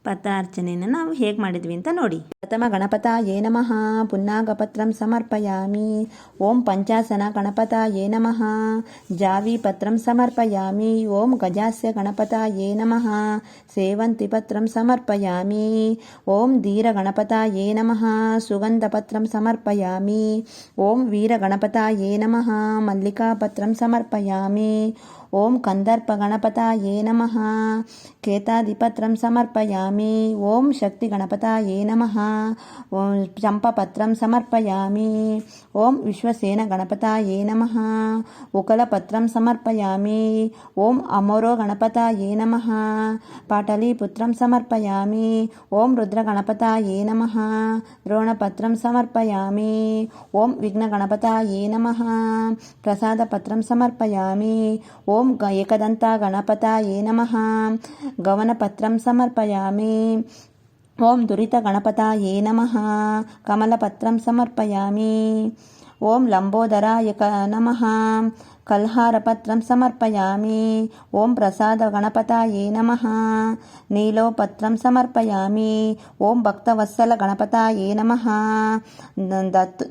ಪತ್ರಾರ್ಚನೆಯನ್ನು ನಾವು ಹೇಗೆ ಮಾಡಿದ್ವಿ ಅಂತ ನೋಡಿ. ಪ್ರಥಮ ಗಣಪತಾಯೇ ನಮಃ ಪುನ್ನಾಗಪತ್ರಂ ಸಮರ್ಪಯಾಮಿ. ಓಂ ಪಂಚಾಸನ ಗಣಪತಾಯೇ ನಮಃ ಜಾವಿ ಪತ್ರಂ ಸಮರ್ಪಯಾಮಿ. ಓಂ ಗಜಾಸ್ಯ ಗಣಪತಾಯೇ ನಮಃ ಸೇವಂತಿ ಪತ್ರಂ ಸಮರ್ಪಯಾಮಿ. ಓಂ ಧೀರ ಗಣಪತಾಯೇ ನಮಃ ಸುಗಂಧ ಪತ್ರಂ ಸಮರ್ಪಯಾಮಿ. ಓಂ ವೀರ ಗಣಪತಾಯೇ ನಮಃ ಮಲ್ಲಿಕಾ ಪತ್ರಂ ಸಮರ್ಪಯಾಮಿ. ಓಂ ಕಂದರ್ಪ ಗಣಪತಾಯೇ ನಮಃ ಕೇತಾದಿಪತ್ರಂ ಸಮರ್ಪಯಾಮಿ. ಓಂ ಶಕ್ತಿ ಗಣಪತಾಯೇ ನಮಃ ಓಂ ಚಂಪಪತ್ರಂ ಸಮರ್ಪಯಾಮಿ. ಓಂ ವಿಶ್ವಸೇನ ಗಣಪತಾಯೇ ನಮಃ ಉಕಲಪತ್ರಂ ಸಮರ್ಪಯಾಮಿ. ಓಂ ಅಮೋರೋ ಗಣಪತಾಯೇ ನಮಃ ಪಾಟಲಿಪುತ್ರಂ ಸಮರ್ಪಯಾಮಿ. ಓಂ ರುದ್ರ ಗಣಪತಾಯೇ ನಮಃ ದ್ರೋಣಪತ್ರಂ ಸಮರ್ಪಯಾಮಿ. ಓಂ ವಿಘ್ನ ಗಣಪತಾಯೇ ನಮಃ ಪ್ರಸಾದಪತ್ರಂ ಸಮರ್ಪಯಾಮಿ. ಓಂ ಏಕದಂತ ಗಣಪತಾಯೇ ನಮಃ ಗವನಪತ್ರಂ ಸಮರ್ಪಯಾಮಿ. ಓಂ ದುರಿತ ಗಣಪತಾಯೇ ನಮಃ ಕಮಲಪತ್ರಂ ಸಮರ್ಪಯಾಮಿ. ಓಂ ಲಂಬೋದರಾಯ ನಮಃ ಕಲ್ಹಾರಪತ್ರಂ ಸಮರ್ಪಯಾಮಿ. ಓಂ ಪ್ರಸಾದ ಗಣಪತಾಯೇ ನಮಃ ನೀಲೋಪತ್ರಂ ಸಮರ್ಪಯಾಮಿ. ಓಂ ಭಕ್ತವತ್ಸಲ ಗಣಪತಾಯೇ ನಮಃ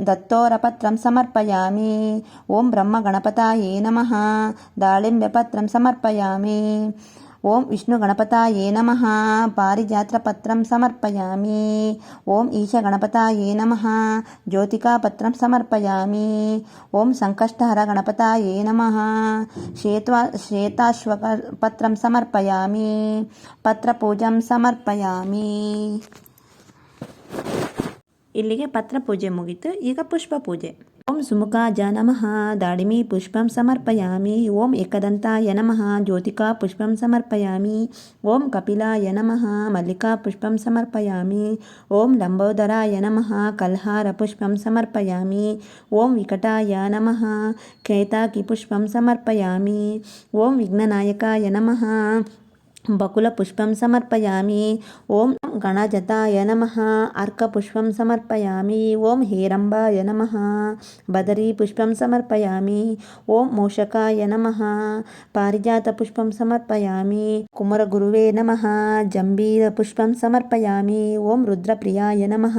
ದತ್ತೋರಪತ್ರಂ ಸಮರ್ಪಯಾಮಿ. ಓಂ ಬ್ರಹ್ಮ ಗಣಪತಾಯೇ ನಮಃ ದಾಳಿಂಬೆಪತ್ರಂ ಸಮರ್ಪಯಾಮಿ. ಓಂ ವಿಷ್ಣು ಗಣಪತಾಯೇ ನಮಃ ಪಾರಿಜಾತ್ರಪತ್ರಂ ಸಮರ್ಪಯಾಮಿ. ಓಂ ಈಶ ಗಣಪತಾಯೇ ನಮಃ ಜ್ಯೋತಿಕಾಪತ್ರಂ ಸಮರ್ಪಯಾಮಿ. ಓಂ ಸಂಕಷ್ಟಹರ ಗಣಪತಾಯೇ ನಮಃ ಶ್ವೇತಾಶ್ವಪತ್ರಂ ಸಮರ್ಪಯಾಮಿ. ಪತ್ರಪೂಜಂ ಸಮರ್ಪಯಾಮಿ. ಇಲ್ಲಿಗೆ ಪತ್ರ ಪೂಜೆ ಮುಗೀತು. ಈಗ ಪುಷ್ಪ ಪೂಜೆ. ಓಂ ಸುಮುಖಾಯ ನಮಃ ದಾಳಿಮಿ ಪುಷ್ಪಂ ಸಮರ್ಪಯಾಮಿ. ಓಂ ಏಕದಂತಾಯ ನಮಃ ಜ್ಯೋತಿಕಾ ಪುಷ್ಪಂ ಸಮರ್ಪಯಾಮಿ. ಓಂ ಕಪಿಲಾಯ ನಮಃ ಮಲ್ಲಿಕಾ ಪುಷ್ಪಂ ಸಮರ್ಪಯಾಮಿ. ಓಂ ಲಂಬೋದರಾಯ ನಮಃ ಕಲ್ಹಾರ ಪುಷ್ಪಂ ಸಮರ್ಪಯಾಮಿ. ಓಂ ವಿಕಟಾಯ ನಮಃ ಕೇತಾಕಿ ಪುಷ್ಪಂ ಸಮರ್ಪಯಾಮಿ. ಓಂ ವಿಘ್ನನಾಯಕಾಯ ನಮಃ ಬಕುಲಪುಷ್ಪಂ ಸಮರ್ಪಯಾಮಿ. ಓಂ ಗಣಜತಾಯ ನಮಃ ಅರ್ಕಪುಷ್ಪಂ ಸಮರ್ಪಯಾಮಿ. ಓಂ ಹೇರಂಬಾಯ ನಮಃ ಬದರೀಪುಷ್ಪಂ ಸಮರ್ಪಯಾಮಿ. ಓಂ ಮೋಷಕಾಯ ನಮಃ ಪಾರಿಜಾತಪುಷ್ಪಂ ಸಮರ್ಪಯಾಮಿ. ಕುಮಾರಗುರುವೇ ನಮಃ ಜಂಬೀರಪುಷ್ಪಂ ಸಮರ್ಪಯಾಮಿ. ಓಂ ರುದ್ರಪ್ರಿಯಾಯ ನಮಃ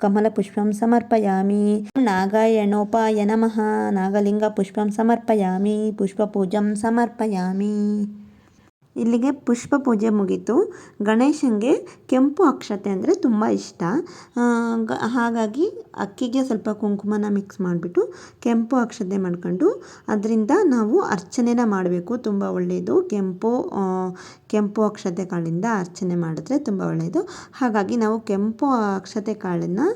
ಕಮಲಪುಷ್ಪಂ ಸಮರ್ಪಯಾಮಿ. ನಾಗಾಯಣೋಪಾಯ ನಮಃ ನಾಗಲಿಂಗಪುಷ್ಪಂ ಸಮರ್ಪಯಾಮಿ. ಪುಷ್ಪಪೂಜಂ ಸಮರ್ಪಯಾಮಿ. ಇಲ್ಲಿಗೆ ಪುಷ್ಪ ಪೂಜೆ ಮುಗೀತು. ಗಣೇಶನಿಗೆ ಕೆಂಪು ಅಕ್ಷತೆ ಅಂದರೆ ತುಂಬ ಇಷ್ಟ. ಹಾಗಾಗಿ ಅಕ್ಕಿಗೆ ಸ್ವಲ್ಪ ಕುಂಕುಮನ ಮಿಕ್ಸ್ ಮಾಡಿಬಿಟ್ಟು ಕೆಂಪು ಅಕ್ಷತೆ ಮಾಡ್ಕೊಂಡು ಅದರಿಂದ ನಾವು ಅರ್ಚನೆನ ಮಾಡಬೇಕು. ತುಂಬ ಒಳ್ಳೆಯದು. ಕೆಂಪು ಅಕ್ಷತೆ ಕಾಳಿಂದ ಅರ್ಚನೆ ಮಾಡಿದ್ರೆ ತುಂಬ ಒಳ್ಳೆಯದು. ಹಾಗಾಗಿ ನಾವು ಕೆಂಪು ಅಕ್ಷತೆ ಕಾಳನ್ನು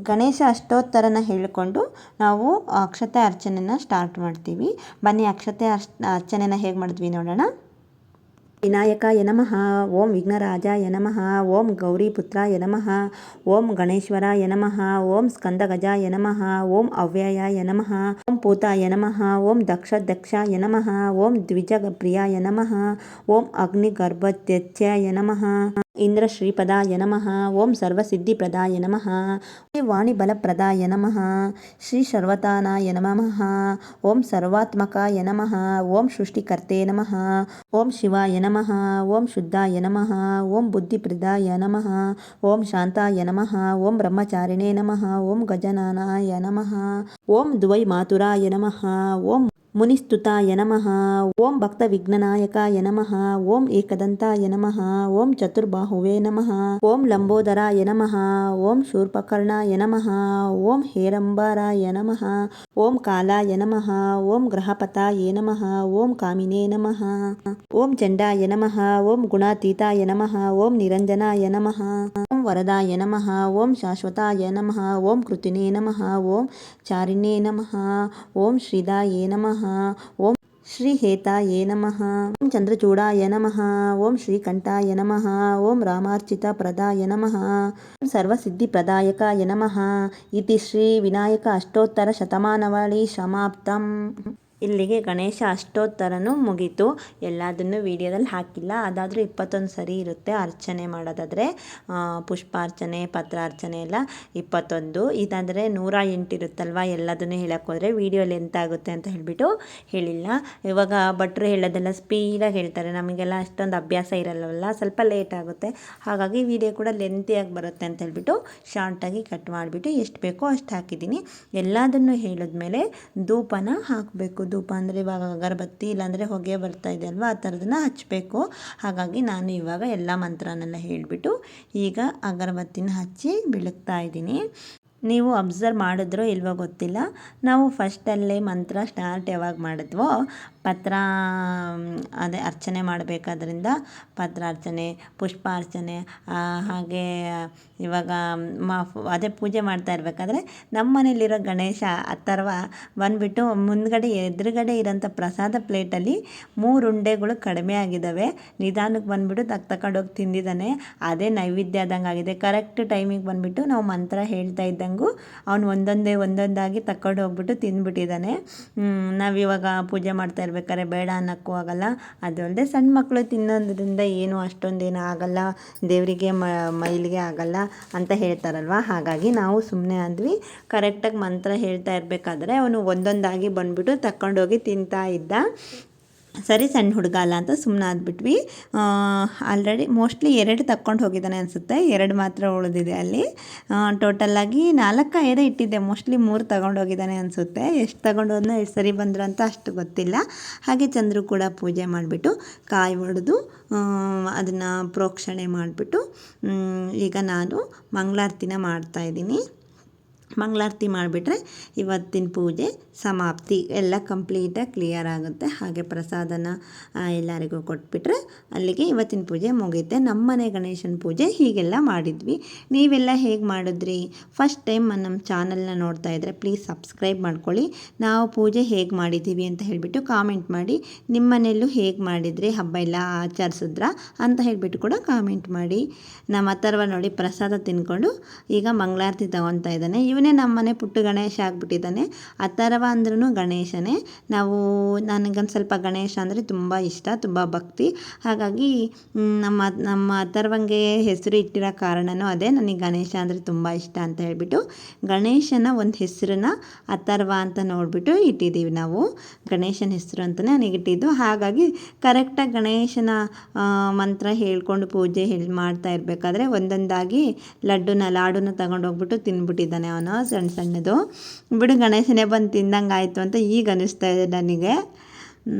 ಗಣೇಶ ಅಷ್ಟೋತ್ತರನ ಹೇಳಿಕೊಂಡು ನಾವು ಅಕ್ಷತೆ ಅರ್ಚನೆನ ಸ್ಟಾರ್ಟ್ ಮಾಡ್ತೀವಿ. ಬನ್ನಿ ಅಕ್ಷತೆ ಅರ್ಚನೆನ ಹೇಗೆ ಮಾಡಿದ್ವಿ ನೋಡೋಣ. ವಿನಾಯಕಾಯ ನಮಃ ಓಂ ವಿಘ್ನರಾಜಾಯ ನಮಃ ಓಂ ಗೌರಿಪುತ್ರಾಯ ನಮಃ ಓಂ ಗಣೇಶ್ವರಾಯ ನಮಃ ಓಂ ಸ್ಕಂದಗಜಾಯ ನಮಃ ಓಂ ಅವ್ಯಯಾಯ ನಮಃ ಓಂ ಪೂತಾಯ ನಮಃ ಓಂ ದಕ್ಷಾಯ ನಮಃ ಓಂ ದ್ವಿಜಪ್ರಿಯಾಯ ನಮಃ ಓಂ ಅಗ್ನಿಗರ್ಭತ್ಯಚ್ಯಾಯ ನಮಃ ಇಂದ್ರ ಶ್ರೀಪದಾಯ ನಮಃ. ಓಂ ಸರ್ವಸಿದ್ಧಿಪ್ರದಾಯ ನಮಃ. ವಾಣಿಬಲಪ್ರದಾಯ ನಮಃ. ಶ್ರೀ ಸರ್ವತಾನಾಯ ನಮಃ. ಓಂ ಸರ್ವಾತ್ಮಕಾಯ ನಮಃ. ಓಂ ಸೃಷ್ಟಿಕರ್ತೆ ನಮಃ. ಓಂ ಶಿವಾಯ ನಮಃ. ಓಂ ಶುದ್ಧಾಯ ನಮಃ. ಓಂ ಬುದ್ಧಿಪ್ರದಾಯ ನಮಃ. ಓಂ ಶಾಂತಾಯ ನಮಃ. ಓಂ ಬ್ರಹ್ಮಚಾರಿಣೇ ನಮಃ. ಓಂ ಗಜಾನನಾಯ ನಮಃ. ಓಂ ದ್ವೈ ಮಾತುರಾಯ ನಮಃ. ಓಂ ಮುನಿಸ್ತುತಾಯ ನಮಃ. ಓಂ ಭಕ್ತವಿಘ್ನನಾಯಕಾಯ ನಮಃ. ಓಂ ಏಕದಂತಾಯ ನಮಃ. ಓಂ ಚತುರ್ಬಾಹುವೇ ನಮಃ. ಓಂ ಲಂಬೋದರಾಯ ನಮಃ. ಓಂ ಶೂರ್ಪಕರ್ಣಾಯ ನಮಃ. ಓಂ ಹೇರಂಬರಾಯ ನಮಃ. ಓಂ ಕಾಲಾಯ ನಮಃ. ಓಂ ಗ್ರಹಪತಾಯೇ ನಮಃ. ಓಂ ಕಾಮಿನೇ ನಮಃ. ಓಂ ಚಂಡಾಯ ನಮಃ. ಓಂ ಗುಣಾತೀತಾಯ ನಮಃ. ಓಂ ನಿರಂಜನಾಯ ನಮಃ. ಓಂ ವರದಾಯ ನಮಃ. ಓಂ ಶಾಶ್ವತಾಯ ನಮಃ. ಓಂ ಕೃತಿನೇ ನಮಃ. ಓಂ ಚಾರಿಣ್ಯೇ ನಮಃ. ಓಂ ಶ್ರೀದಾಯೇ ನಮಃ. ಓಂ ಶ್ರೀಹೇತಾಯೇ ನಮಃ. ಓಂ ಚಂದ್ರಚೂಡಾಯ ನಮಃ. ಓಂ ಶ್ರೀಕಂಠಾಯ ನಮಃ. ಓಂ ರಾಮಾರ್ಚಿತಪ್ರದಾಯ ನಮಃ. ಓಂ ಸರ್ವಸಿದ್ಧಿಪ್ರದಾಯಕಾಯ ನಮಃ. ಇತಿ ಶ್ರೀ ವಿನಾಯಕ ಅಷ್ಟೋತ್ತರ ಶತಮಾನವಳಿ ಸಮಾಪ್ತಂ. ಇಲ್ಲಿಗೆ ಗಣೇಶ ಅಷ್ಟೋತ್ತರನೂ ಮುಗೀತು. ಎಲ್ಲದನ್ನು ವಿಡಿಯೋದಲ್ಲಿ ಹಾಕಿಲ್ಲ. ಅದಾದರೂ 21 ಸರಿ ಇರುತ್ತೆ ಅರ್ಚನೆ ಮಾಡೋದಾದರೆ. ಪುಷ್ಪಾರ್ಚನೆ, ಪತ್ರಾರ್ಚನೆ ಎಲ್ಲ 21. ಇದಾದರೆ 108 ಇರುತ್ತಲ್ವ. ಎಲ್ಲದನ್ನು ಹೇಳೋಕ್ಕೋದ್ರೆ ವಿಡಿಯೋ ಲೆಂತ್ ಆಗುತ್ತೆ ಅಂತ ಹೇಳಿಬಿಟ್ಟು ಹೇಳಿಲ್ಲ. ಇವಾಗ ಭಟ್ರು ಹೇಳೋದೆಲ್ಲ ಸ್ಪೀಡಾಗಿ ಹೇಳ್ತಾರೆ. ನಮಗೆಲ್ಲ ಅಷ್ಟೊಂದು ಅಭ್ಯಾಸ ಇರಲ್ಲವಲ್ಲ, ಸ್ವಲ್ಪ ಲೇಟ್ ಆಗುತ್ತೆ. ಹಾಗಾಗಿ ವಿಡಿಯೋ ಕೂಡ ಲೆಂತಿಯಾಗಿ ಬರುತ್ತೆ ಅಂತ ಹೇಳ್ಬಿಟ್ಟು ಶಾರ್ಟಾಗಿ ಕಟ್ ಮಾಡಿಬಿಟ್ಟು ಎಷ್ಟು ಬೇಕೋ ಅಷ್ಟು ಹಾಕಿದ್ದೀನಿ. ಎಲ್ಲದನ್ನು ಹೇಳಿದ್ಮೇಲೆ ಧೂಪನ ಹಾಕಬೇಕು. ಧೂಪ ಅಂದರೆ ಇವಾಗ ಅಗರಬತ್ತಿ ಇಲ್ಲಾಂದರೆ ಹೊಗೆ ಬರ್ತಾ ಇದೆ ಅಲ್ವಾ, ಆ ಥರದನ್ನ ಹಚ್ಚಬೇಕು. ಹಾಗಾಗಿ ನಾನು ಇವಾಗ ಎಲ್ಲ ಮಂತ್ರನೆಲ್ಲ ಹೇಳಿಬಿಟ್ಟು ಈಗ ಅಗರಬತ್ತಿನ ಹಚ್ಚಿ ಬೆಳಗ್ತಾ ಇದ್ದೀನಿ. ನೀವು ಅಬ್ಸರ್ವ್ ಮಾಡಿದ್ರೋ ಇಲ್ವೋ ಗೊತ್ತಿಲ್ಲ, ನಾವು ಫಸ್ಟಲ್ಲೇ ಮಂತ್ರ ಸ್ಟಾರ್ಟ್ ಯಾವಾಗ ಮಾಡಿದ್ವೋ ಪತ್ರ ಅದೇ ಅರ್ಚನೆ ಮಾಡಬೇಕಾದ್ರಿಂದ ಪತ್ರಾರ್ಚನೆ, ಪುಷ್ಪಾರ್ಚನೆ, ಹಾಗೆ ಇವಾಗ ಅದೇ ಪೂಜೆ ಮಾಡ್ತಾ ಇರಬೇಕಾದ್ರೆ ನಮ್ಮ ಮನೇಲಿರೋ ಗಣೇಶ ಅಥರ್ವ ಬಂದುಬಿಟ್ಟು ಮುಂದ್ಗಡೆ ಎದುರುಗಡೆ ಇರೋಂಥ ಪ್ರಸಾದ ಪ್ಲೇಟಲ್ಲಿ 3 ಉಂಡೆಗಳು ಕಡಿಮೆ ಆಗಿದ್ದಾವೆ. ನಿಧಾನಕ್ಕೆ ಬಂದುಬಿಟ್ಟು ತಗೊಂಡೋಗಿ ತಿಂದಿದ್ದಾನೆ. ಅದೇ ನೈವೇದ್ಯ ಆದಂಗೆ ಆಗಿದೆ. ಕರೆಕ್ಟ್ ಟೈಮಿಗೆ ಬಂದುಬಿಟ್ಟು ನಾವು ಮಂತ್ರ ಹೇಳ್ತಾ ಇದ್ದಂಗೂ ಅವನು ಒಂದೊಂದಾಗಿ ತಗೊಂಡು ಹೋಗ್ಬಿಟ್ಟು ತಿಂದ್ಬಿಟ್ಟಿದ್ದಾನೆ. ನಾವಿವಾಗ ಪೂಜೆ ಮಾಡ್ತಾ ಇರ್ಬೇಕಾದ್ರೆ ಬೇಡ ಅನ್ನೋಕ್ಕೂ ಆಗಲ್ಲ. ಅದು ಅಲ್ಲದೆ ಸಣ್ಣ ಮಕ್ಕಳು ತಿನ್ನೋದ್ರಿಂದ ಏನು ಅಷ್ಟೊಂದೇನು ಆಗಲ್ಲ, ದೇವರಿಗೆ ಮೈಲಿಗೆ ಆಗಲ್ಲ ಅಂತ ಹೇಳ್ತಾರಲ್ವ. ಹಾಗಾಗಿ ನಾವು ಸುಮ್ಮನೆ ಅಂದ್ವಿ. ಕರೆಕ್ಟಾಗಿ ಮಂತ್ರ ಹೇಳ್ತಾ ಇರಬೇಕಾದ್ರೆ ಅವನು ಒಂದೊಂದಾಗಿ ಬಂದುಬಿಟ್ಟು ತಗೊಂಡೋಗಿ ತಿಂತಾ ಇದ್ದ. ಸರಿ, ಸಣ್ಣ ಹುಡುಗ ಅಲ್ಲ ಅಂತ ಸುಮ್ಮನೆ ಆದ್ಬಿಟ್ವಿ. ಆಲ್ರೆಡಿ ಮೋಸ್ಟ್ಲಿ 2 ತಗೊಂಡು ಹೋಗಿದ್ದಾನೆ ಅನಿಸುತ್ತೆ. 2 ಮಾತ್ರ ಉಳಿದಿದೆ ಅಲ್ಲಿ. ಟೋಟಲಾಗಿ 4-5 ಇಟ್ಟಿದ್ದೆ. ಮೋಸ್ಟ್ಲಿ 3 ತಗೊಂಡು ಹೋಗಿದ್ದಾನೆ ಅನಿಸುತ್ತೆ. ಎಷ್ಟು ತಗೊಂಡು ಹೋದ್ನೋ ಎಷ್ಟು ಸರಿ ಬಂದರು ಅಂತ ಅಷ್ಟು ಗೊತ್ತಿಲ್ಲ. ಹಾಗೆ ಚಂದ್ರು ಕೂಡ ಪೂಜೆ ಮಾಡಿಬಿಟ್ಟು ಕಾಯಿ ಒಡೆದು ಅದನ್ನು ಪ್ರೋಕ್ಷಣೆ ಮಾಡಿಬಿಟ್ಟು ಈಗ ನಾನು ಮಂಗಳಾರತಿನ ಮಾಡ್ತಾಯಿದ್ದೀನಿ. ಮಂಗಳಾರತಿ ಮಾಡಿಬಿಟ್ರೆ ಇವತ್ತಿನ ಪೂಜೆ ಸಮಾಪ್ತಿ, ಎಲ್ಲ ಕಂಪ್ಲೀಟಾಗಿ ಕ್ಲಿಯರ್ ಆಗುತ್ತೆ. ಹಾಗೆ ಪ್ರಸಾದನ ಎಲ್ಲರಿಗೂ ಕೊಟ್ಬಿಟ್ರೆ ಅಲ್ಲಿಗೆ ಇವತ್ತಿನ ಪೂಜೆ ಮುಗಿಯುತ್ತೆ. ನಮ್ಮನೆ ಗಣೇಶನ ಪೂಜೆ ಹೀಗೆಲ್ಲ ಮಾಡಿದ್ವಿ. ನೀವೆಲ್ಲ ಹೇಗೆ ಮಾಡಿದ್ರಿ? ಫಸ್ಟ್ ಟೈಮ್ ನಮ್ಮ ಚಾನಲ್ನ ನೋಡ್ತಾ ಇದ್ದರೆ ಪ್ಲೀಸ್ ಸಬ್ಸ್ಕ್ರೈಬ್ ಮಾಡ್ಕೊಳ್ಳಿ. ನಾವು ಪೂಜೆ ಹೇಗೆ ಮಾಡಿದ್ದೀವಿ ಅಂತ ಹೇಳಿಬಿಟ್ಟು ಕಾಮೆಂಟ್ ಮಾಡಿ. ನಿಮ್ಮ ಮನೆಯಲ್ಲೂ ಹೇಗೆ ಮಾಡಿದ್ರಿ, ಹಬ್ಬ ಎಲ್ಲ ಆಚರಿಸಿದ್ರ ಅಂತ ಹೇಳಿಬಿಟ್ಟು ಕೂಡ ಕಾಮೆಂಟ್ ಮಾಡಿ. ನಮ್ಮ ಅಥರ್ವ ನೋಡಿ ಪ್ರಸಾದ ತಿನ್ಕೊಂಡು ಈಗ ಮಂಗಳಾರತಿ ತಗೊತಾ ಇದ್ದಾನೆ. ಇವನೇ ನಮ್ಮನೆ ಪುಟ್ಟ ಗಣೇಶ ಆಗಿಬಿಟ್ಟಿದ್ದಾನೆ. ಅಥರ್ವ ಅಂದ್ರೂ ಗಣೇಶನೇ. ನನಗೊಂದು ಸ್ವಲ್ಪ ಗಣೇಶ ಅಂದರೆ ತುಂಬ ಇಷ್ಟ, ತುಂಬ ಭಕ್ತಿ. ಹಾಗಾಗಿ ನಮ್ಮ ಅಥರ್ವಂಗೆ ಹೆಸರು ಇಟ್ಟಿರೋ ಕಾರಣವೂ ಅದೇ. ನನಗೆ ಗಣೇಶ ಅಂದರೆ ತುಂಬ ಇಷ್ಟ ಅಂತ ಹೇಳ್ಬಿಟ್ಟು ಗಣೇಶನ ಒಂದು ಹೆಸರನ್ನ ಅಥರ್ವ ಅಂತ ನೋಡಿಬಿಟ್ಟು ಇಟ್ಟಿದ್ದೀವಿ ನಾವು. ಗಣೇಶನ ಹೆಸರು ಅಂತಲೇ ನನಗೆ ಇಟ್ಟಿದ್ದು. ಹಾಗಾಗಿ ಕರೆಕ್ಟಾಗಿ ಗಣೇಶನ ಮಂತ್ರ ಹೇಳ್ಕೊಂಡು ಪೂಜೆ ಮಾಡ್ತಾ ಇರಬೇಕಾದ್ರೆ ಒಂದೊಂದಾಗಿ ಲಾಡುನ ತಗೊಂಡೋಗ್ಬಿಟ್ಟು ತಿಂದ್ಬಿಟ್ಟಿದ್ದಾನೆ ಅವನು. ಸಣ್ಣದು ಬಿಡು, ಗಣೇಶನೇ ಬಂದು ತಿಂದಂಗೆ ಆಯಿತು ಅಂತ ಈಗ ಅನ್ನಿಸ್ತಾ ಇದೆ ನನಗೆ.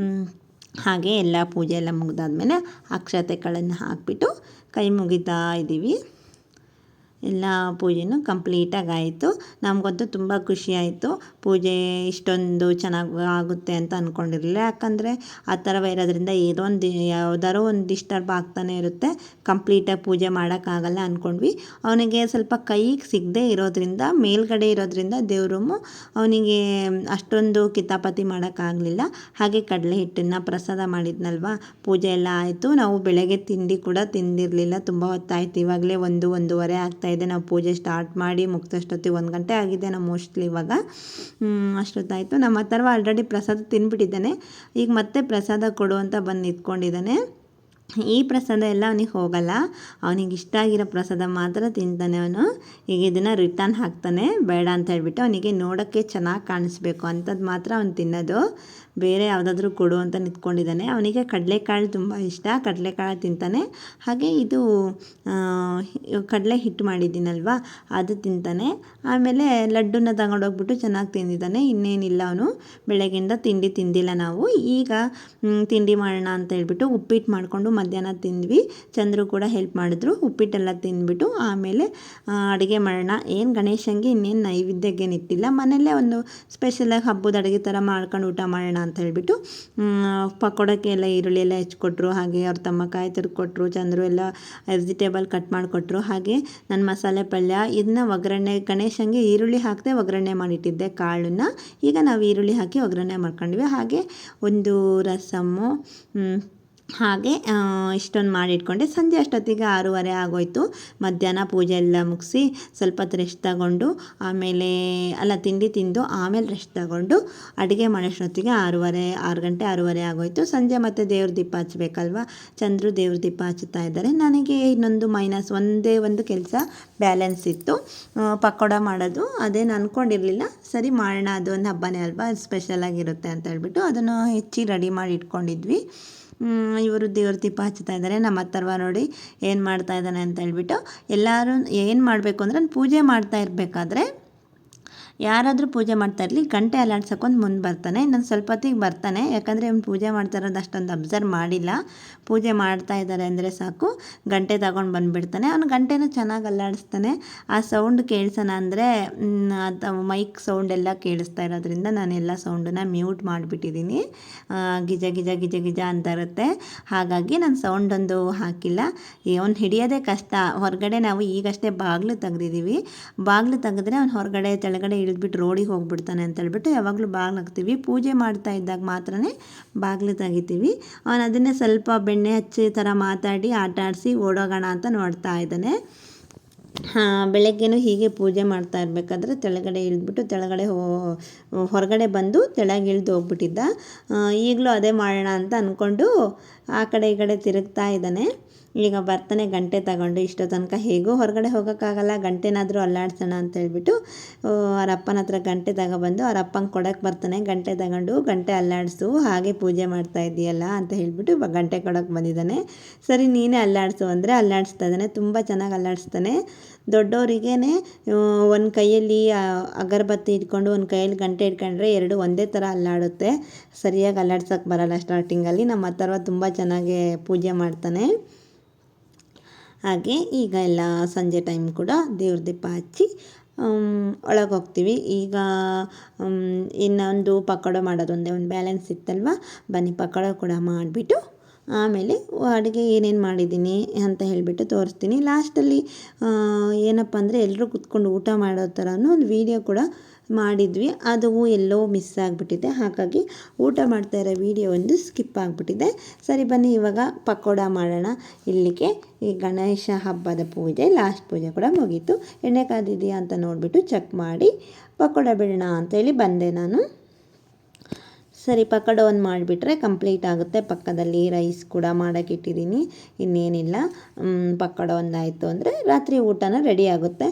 ಹಾಗೆ ಎಲ್ಲ ಪೂಜೆ ಎಲ್ಲ ಮುಗಿದಾದ್ಮೇಲೆ ಅಕ್ಷತೆಗಳನ್ನು ಹಾಕಿಬಿಟ್ಟು ಕೈ ಮುಗಿತಾ ಇದ್ದೀವಿ. ಎಲ್ಲ ಪೂಜೆನೂ ಕಂಪ್ಲೀಟಾಗಿ ಆಯಿತು. ನಮಗಂತೂ ತುಂಬ ಖುಷಿ ಆಯಿತು. ಪೂಜೆ ಇಷ್ಟೊಂದು ಚೆನ್ನಾಗಿ ಆಗುತ್ತೆ ಅಂತ ಅಂದ್ಕೊಂಡಿರಲಿಲ್ಲ. ಯಾಕಂದರೆ ಆ ಥರ ಇರೋದ್ರಿಂದ ಯಾವುದಾದ್ರು ಒಂದು ಡಿಸ್ಟರ್ಬ್ ಆಗ್ತಾನೆ ಇರುತ್ತೆ. ಕಂಪ್ಲೀಟಾಗಿ ಪೂಜೆ ಮಾಡೋಕ್ಕಾಗಲ್ಲ ಅಂದ್ಕೊಂಡ್ವಿ. ಅವನಿಗೆ ಸ್ವಲ್ಪ ಕೈಗೆ ಸಿಗದೆ ಇರೋದ್ರಿಂದ, ಮೇಲ್ಗಡೆ ಇರೋದ್ರಿಂದ ದೇವ್ರು ಅವನಿಗೆ ಅಷ್ಟೊಂದು ಕಿತಾಪತಿ ಮಾಡೋಕ್ಕಾಗಲಿಲ್ಲ. ಹಾಗೆ ಕಡಲೆ ಹಿಟ್ಟನ್ನು ಪ್ರಸಾದ ಮಾಡಿದ್ನಲ್ವ, ಪೂಜೆ ಎಲ್ಲ ಆಯಿತು. ನಾವು ಬೆಳಗ್ಗೆ ತಿಂಡಿ ಕೂಡ ತಿಂದಿರಲಿಲ್ಲ, ತುಂಬ ಹೊತ್ತಾಯಿತು. ಇವಾಗಲೇ 1-1:30 ಆಗ್ತಾಯಿದೆ. ನಾವು ಪೂಜೆ ಸ್ಟಾರ್ಟ್ ಮಾಡಿ ಮುಗ್ದಷ್ಟೊತ್ತಿಗೆ 1 ಗಂಟೆ ಆಗಿದೆ ನಾವು ಮೋಸ್ಟ್ಲಿ ಇವಾಗ. ಅಷ್ಟೊತ್ತಾಯಿತು. ನಮ್ಮ ಅಥರ್ವ ಆಲ್ರೆಡಿ ಪ್ರಸಾದ ತಿಂದ್ಬಿಟ್ಟಿದ್ದಾನೆ. ಈಗ ಮತ್ತೆ ಪ್ರಸಾದ ಕೊಡು ಅಂತ ಬಂದು ನಿಂತ್ಕೊಂಡಿದ್ದಾನೆ. ಈ ಪ್ರಸಾದ ಎಲ್ಲ ಅವನಿಗೆ ಹೋಗಲ್ಲ. ಅವನಿಗೆ ಇಷ್ಟ ಆಗಿರೋ ಪ್ರಸಾದ ಮಾತ್ರ ತಿಂತಾನೆ ಅವನು. ಈಗ ಇದನ್ನು ರಿಟರ್ನ್ ಹಾಕ್ತಾನೆ ಬೇಡ ಅಂತ ಹೇಳ್ಬಿಟ್ಟು. ಅವನಿಗೆ ನೋಡೋಕ್ಕೆ ಚೆನ್ನಾಗಿ ಕಾಣಿಸ್ಬೇಕು ಅಂಥದ್ದು ಮಾತ್ರ ಅವನು ತಿನ್ನೋದು. ಬೇರೆ ಯಾವುದಾದ್ರೂ ಕೊಡು ಅಂತ ನಿಂತ್ಕೊಂಡಿದ್ದಾನೆ. ಅವನಿಗೆ ಕಡಲೆಕಾಳು ತುಂಬ ಇಷ್ಟ, ಕಡಲೆಕಾಳು ತಿಂತಾನೆ. ಹಾಗೆ ಇದು ಕಡಲೆ ಹಿಟ್ಟು ಮಾಡಿದ್ದೀನಲ್ವ ಅದು ತಿಂತಾನೆ. ಆಮೇಲೆ ಲಡ್ಡುನ ತಗೊಂಡೋಗ್ಬಿಟ್ಟು ಚೆನ್ನಾಗಿ ತಿಂದಿದ್ದಾನೆ. ಇನ್ನೇನಿಲ್ಲ, ಅವನು ಬೆಳಗ್ಗೆಯಿಂದ ತಿಂಡಿ ತಿಂದಿಲ್ಲ. ನಾವು ಈಗ ತಿಂಡಿ ಮಾಡೋಣ ಅಂತ ಹೇಳ್ಬಿಟ್ಟು ಉಪ್ಪಿಟ್ಟು ಮಾಡಿಕೊಂಡು ಮಧ್ಯಾಹ್ನ ತಿಂದ್ವಿ. ಚಂದ್ರು ಕೂಡ ಹೆಲ್ಪ್ ಮಾಡಿದ್ರು. ಉಪ್ಪಿಟ್ಟೆಲ್ಲ ತಿಂದ್ಬಿಟ್ಟು ಆಮೇಲೆ ಅಡುಗೆ ಮಾಡೋಣ. ಏನು ಗಣೇಶಂಗೆ ಇನ್ನೇನು ನೈವೇದ್ಯಕ್ಕೇನಿಟ್ಟಿಲ್ಲ, ಮನೆಯಲ್ಲೇ ಒಂದು ಸ್ಪೆಷಲಾಗಿ ಹಬ್ಬದ ಅಡುಗೆ ಥರ ಮಾಡ್ಕೊಂಡು ಊಟ ಮಾಡೋಣ ಅಂತ ಹೇಳ್ಬಿಟ್ಟು ಪಕೋಡಕ್ಕೆ ಎಲ್ಲ ಈರುಳ್ಳಿ ಎಲ್ಲ ಹೆಚ್ಚಿಕೊಟ್ರು. ಹಾಗೆ ಅವ್ರ ತಮ್ಮ ಕಾಯಿ ತುರ್ಕೊಟ್ರು. ಚಂದ್ರು ಎಲ್ಲ ವೆಜಿಟೇಬಲ್ ಕಟ್ ಮಾಡಿಕೊಟ್ರು. ಹಾಗೆ ನನ್ನ ಮಸಾಲೆ ಪಲ್ಯ ಇದನ್ನ ಒಗ್ಗರಣೆ, ಗಣೇಶಂಗೆ ಈರುಳ್ಳಿ ಹಾಕದೆ ಒಗ್ಗರಣೆ ಮಾಡಿಟ್ಟಿದ್ದೆ ಕಾಳನ್ನ. ಈಗ ನಾವು ಈರುಳ್ಳಿ ಹಾಕಿ ಒಗ್ಗರಣೆ ಮಾಡ್ಕೊಂಡ್ವಿ. ಹಾಗೆ ಒಂದು ರಸಮ್ಮು, ಹಾಗೆ ಇಷ್ಟೊಂದು ಮಾಡಿಟ್ಕೊಂಡೆ. ಸಂಜೆ ಅಷ್ಟೊತ್ತಿಗೆ 6:30 ಆಗೋಯ್ತು. ಮಧ್ಯಾಹ್ನ ಪೂಜೆ ಎಲ್ಲ ಮುಗಿಸಿ ಸ್ವಲ್ಪ ಹೊತ್ತು ರೆಸ್ಟ್ ತಗೊಂಡು ಆಮೇಲೆ ತಿಂಡಿ ತಿಂದು ಆಮೇಲೆ ರೆಸ್ಟ್ ತಗೊಂಡು ಅಡುಗೆ ಮಾಡೋಷ್ಟೊತ್ತಿಗೆ 6 ಗಂಟೆ 6:30 ಆಗೋಯ್ತು. ಸಂಜೆ ಮತ್ತೆ ದೇವ್ರ ದೀಪ ಹಚ್ಚಬೇಕಲ್ವ. ಚಂದ್ರು ದೇವ್ರ ದೀಪ ಹಚ್ಚುತ್ತಾ ಇದ್ದಾರೆ. ನನಗೆ ಇನ್ನೊಂದು ಒಂದೇ ಒಂದು ಕೆಲಸ ಬ್ಯಾಲೆನ್ಸ್ ಇತ್ತು, ಪಕೋಡ ಮಾಡೋದು. ಅದೇನು ಅಂದ್ಕೊಂಡಿರಲಿಲ್ಲ. ಸರಿ ಮಾಡೋಣ, ಅದು ಒಂದು ಹಬ್ಬನೇ ಅಲ್ವಾ, ಸ್ಪೆಷಲಾಗಿರುತ್ತೆ ಅಂತ ಹೇಳ್ಬಿಟ್ಟು ಅದನ್ನು ಹೆಚ್ಚಿ ರೆಡಿ ಮಾಡಿ ಇಟ್ಕೊಂಡಿದ್ವಿ. ಇವರು ದೇವ್ರ ದೀಪ ಹಚ್ತಾ ಇದ್ದಾರೆ. ನಮ್ಮ ಅಥರ್ವ ನೋಡಿ ಏನು ಮಾಡ್ತಾ ಇದ್ದಾನೆ ಅಂತ ಹೇಳ್ಬಿಟ್ಟು. ಎಲ್ಲರೂ ಏನು ಮಾಡಬೇಕು ಅಂದರೆ, ಪೂಜೆ ಮಾಡ್ತಾ ಇರಬೇಕಾದ್ರೆ ಯಾರಾದರೂ ಪೂಜೆ ಮಾಡ್ತಾ ಇರಲಿ, ಗಂಟೆ ಅಲ್ಲಾಡ್ಸೋಕೊಂಡು ಮುಂದೆ ಬರ್ತಾನೆ. ಇನ್ನೊಂದು ಸ್ವಲ್ಪ ಹೊತ್ತಿಗೆ ಬರ್ತಾನೆ. ಯಾಕಂದರೆ ಅವ್ನು ಪೂಜೆ ಮಾಡ್ತಾ ಇರೋದು ಅಷ್ಟೊಂದು ಅಬ್ಸರ್ವ್ ಮಾಡಿಲ್ಲ. ಪೂಜೆ ಮಾಡ್ತಾ ಇದ್ದಾರೆ ಅಂದರೆ ಸಾಕು, ಗಂಟೆ ತಗೊಂಡು ಬಂದುಬಿಡ್ತಾನೆ. ಅವನು ಗಂಟೆನೂ ಚೆನ್ನಾಗಿ ಅಲ್ಲಾಡಿಸ್ತಾನೆ. ಆ ಸೌಂಡ್ ಕೇಳಿಸೋಣ ಅಂದರೆ ಮೈಕ್ ಸೌಂಡ್ ಎಲ್ಲ ಕೇಳಿಸ್ತಾ ಇರೋದ್ರಿಂದ ನಾನೆಲ್ಲ ಸೌಂಡನ್ನು ಮ್ಯೂಟ್ ಮಾಡಿಬಿಟ್ಟಿದ್ದೀನಿ. ಗಿಜ ಗಿಜ ಗಿಜ ಗಿಜ ಅಂತ ಇರುತ್ತೆ. ಹಾಗಾಗಿ ನಾನು ಸೌಂಡೊಂದು ಹಾಕಿಲ್ಲ. ಅವ್ನು ಹಿಡಿಯೋದೇ ಕಷ್ಟ. ಹೊರಗಡೆ ನಾವು ಈಗಷ್ಟೇ ಬಾಗಿಲು ತೆಗ್ದಿದ್ದೀವಿ. ಬಾಗಿಲು ತೆಗೆದ್ರೆ ಅವ್ನು ಹೊರಗಡೆ ಕೆಳಗಡೆ ಇಳಿದ್ಬಿಟ್ಟು ರೋಡಿಗೆ ಹೋಗ್ಬಿಡ್ತಾನೆ ಅಂತ ಹೇಳ್ಬಿಟ್ಟು ಯಾವಾಗಲೂ ಬಾಗಿಲು ಹಾಕ್ತೀವಿ. ಪೂಜೆ ಮಾಡ್ತಾ ಇದ್ದಾಗ ಮಾತ್ರ ಬಾಗಿಲು ತೆಗಿತೀವಿ. ಅವನು ಅದನ್ನೇ ಸ್ವಲ್ಪ ಬೆಣ್ಣೆ ಹಚ್ಚಿ ಥರ ಮಾತಾಡಿ ಆಟ ಆಡಿಸಿ ಓಡೋಗೋಣ ಅಂತ ನೋಡ್ತಾ ಇದ್ದಾನೆ. ಬೆಳಗ್ಗೆನೂ ಹೀಗೆ ಪೂಜೆ ಮಾಡ್ತಾ ಇರಬೇಕಾದ್ರೆ ಕೆಳಗಡೆ ಇಳಿದ್ಬಿಟ್ಟು ಹೊರಗಡೆ ಬಂದು ಕೆಳಗೆ ಇಳಿದು ಹೋಗ್ಬಿಟ್ಟಿದ್ದ. ಈಗಲೂ ಅದೇ ಮಾಡೋಣ ಅಂತ ಅಂದ್ಕೊಂಡು ಆ ಕಡೆ ಈ ಕಡೆ ತಿರುಗ್ತಾ ಇದ್ದಾನೆ. ಈಗ ಬರ್ತಾನೆ ಗಂಟೆ ತಗೊಂಡು. ಇಷ್ಟೋ ತನಕ ಹೇಗೂ ಹೊರಗಡೆ ಹೋಗೋಕ್ಕಾಗಲ್ಲ, ಗಂಟೆನಾದರೂ ಅಲ್ಲಾಡ್ಸೋಣ ಅಂತ ಹೇಳ್ಬಿಟ್ಟು ಅವ್ರ ಅಪ್ಪನ ಹತ್ರ ಗಂಟೆ ತಗೊಬಂದು ಅವ್ರ ಅಪ್ಪಂಗೆ ಕೊಡೋಕ್ಕೆ ಬರ್ತಾನೆ. ಗಂಟೆ ತಗೊಂಡು, ಗಂಟೆ ಅಲ್ಲಾಡಿಸು, ಹಾಗೆ ಪೂಜೆ ಮಾಡ್ತಾ ಇದೆಯಲ್ಲ ಅಂತ ಹೇಳ್ಬಿಟ್ಟು ಗಂಟೆ ಕೊಡೋಕ್ಕೆ ಬಂದಿದ್ದಾನೆ. ಸರಿ ನೀನೇ ಅಲ್ಲಾಡಿಸು ಅಂದರೆ ಅಲ್ಲಾಡಿಸ್ತಾ ಇದ್ದಾನೆ. ತುಂಬ ಚೆನ್ನಾಗಿ ಅಲ್ಲಾಡಿಸ್ತಾನೆ. ದೊಡ್ಡವರಿಗೇ ಒಂದು ಕೈಯಲ್ಲಿ ಅಗರಬತ್ತಿ ಇಟ್ಕೊಂಡು ಒಂದು ಕೈಯಲ್ಲಿ ಗಂಟೆ ಇಟ್ಕೊಂಡ್ರೆ ಎರಡು ಒಂದೇ ಥರ ಅಲ್ಲಾಡುತ್ತೆ. ಸರಿಯಾಗಿ ಅಲ್ಲಾಡ್ಸೋಕ್ಕೆ ಬರೋಲ್ಲ ಸ್ಟಾರ್ಟಿಂಗಲ್ಲಿ. ನಮ್ಮ ಅಥರ್ವ ತುಂಬ ಚೆನ್ನಾಗಿ ಪೂಜೆ ಮಾಡ್ತಾನೆ. ಹಾಗೆ ಈಗ ಎಲ್ಲ ಸಂಜೆ ಟೈಮ್ ಕೂಡ ದೇವ್ರ ದೀಪ ಹಚ್ಚಿ ಒಳಗೆ ಹೋಗ್ತೀವಿ. ಈಗ ಇನ್ನೊಂದು ಪಕೋಡ ಮಾಡೋದೊಂದೇ ಒಂದು ಬ್ಯಾಲೆನ್ಸ್ ಇತ್ತಲ್ವ, ಬನ್ನಿ ಪಕೋಡ ಕೂಡ ಮಾಡಿಬಿಟ್ಟು ಆಮೇಲೆ ಅಡುಗೆ ಏನೇನು ಮಾಡಿದ್ದೀನಿ ಅಂತ ಹೇಳಿಬಿಟ್ಟು ತೋರಿಸ್ತೀನಿ. ಲಾಸ್ಟಲ್ಲಿ ಏನಪ್ಪ ಅಂದರೆ ಎಲ್ಲರೂ ಕೂತ್ಕೊಂಡು ಊಟ ಮಾಡೋ ಥರನೂ ಒಂದು ವೀಡಿಯೋ ಕೂಡ ಮಾಡಿದ್ವಿ. ಅದು ಎಲ್ಲೋ ಮಿಸ್ ಆಗಿಬಿಟ್ಟಿದೆ. ಹಾಗಾಗಿ ಊಟ ಮಾಡ್ತಾ ಇರೋ ವೀಡಿಯೋ ಒಂದು ಸ್ಕಿಪ್ ಆಗಿಬಿಟ್ಟಿದೆ. ಸರಿ ಬನ್ನಿ ಇವಾಗ ಪಕೋಡ ಮಾಡೋಣ. ಇಲ್ಲಿಗೆ ಈ ಗಣೇಶ ಹಬ್ಬದ ಪೂಜೆ, ಲಾಸ್ಟ್ ಪೂಜೆ ಕೂಡ ಮುಗೀತು. ಎಣ್ಣೆ ಕಾದಿದೆಯಾ ಅಂತ ನೋಡಿಬಿಟ್ಟು ಚೆಕ್ ಮಾಡಿ ಪಕೋಡ ಬಿಡೋಣ ಅಂತೇಳಿ ಬಂದೆ ನಾನು. ಸರಿ ಪಕೋಡ ಒಂದು ಮಾಡಿಬಿಟ್ರೆ ಕಂಪ್ಲೀಟ್ ಆಗುತ್ತೆ. ಪಕ್ಕದಲ್ಲಿ ರೈಸ್ ಕೂಡ ಮಾಡೋಕ್ಕೆ ಇಟ್ಟಿದ್ದೀನಿ. ಇನ್ನೇನಿಲ್ಲ, ಪಕೋಡ ಒಂದಾಯಿತು ಅಂದರೆ ರಾತ್ರಿ ಊಟನ ರೆಡಿ ಆಗುತ್ತೆ.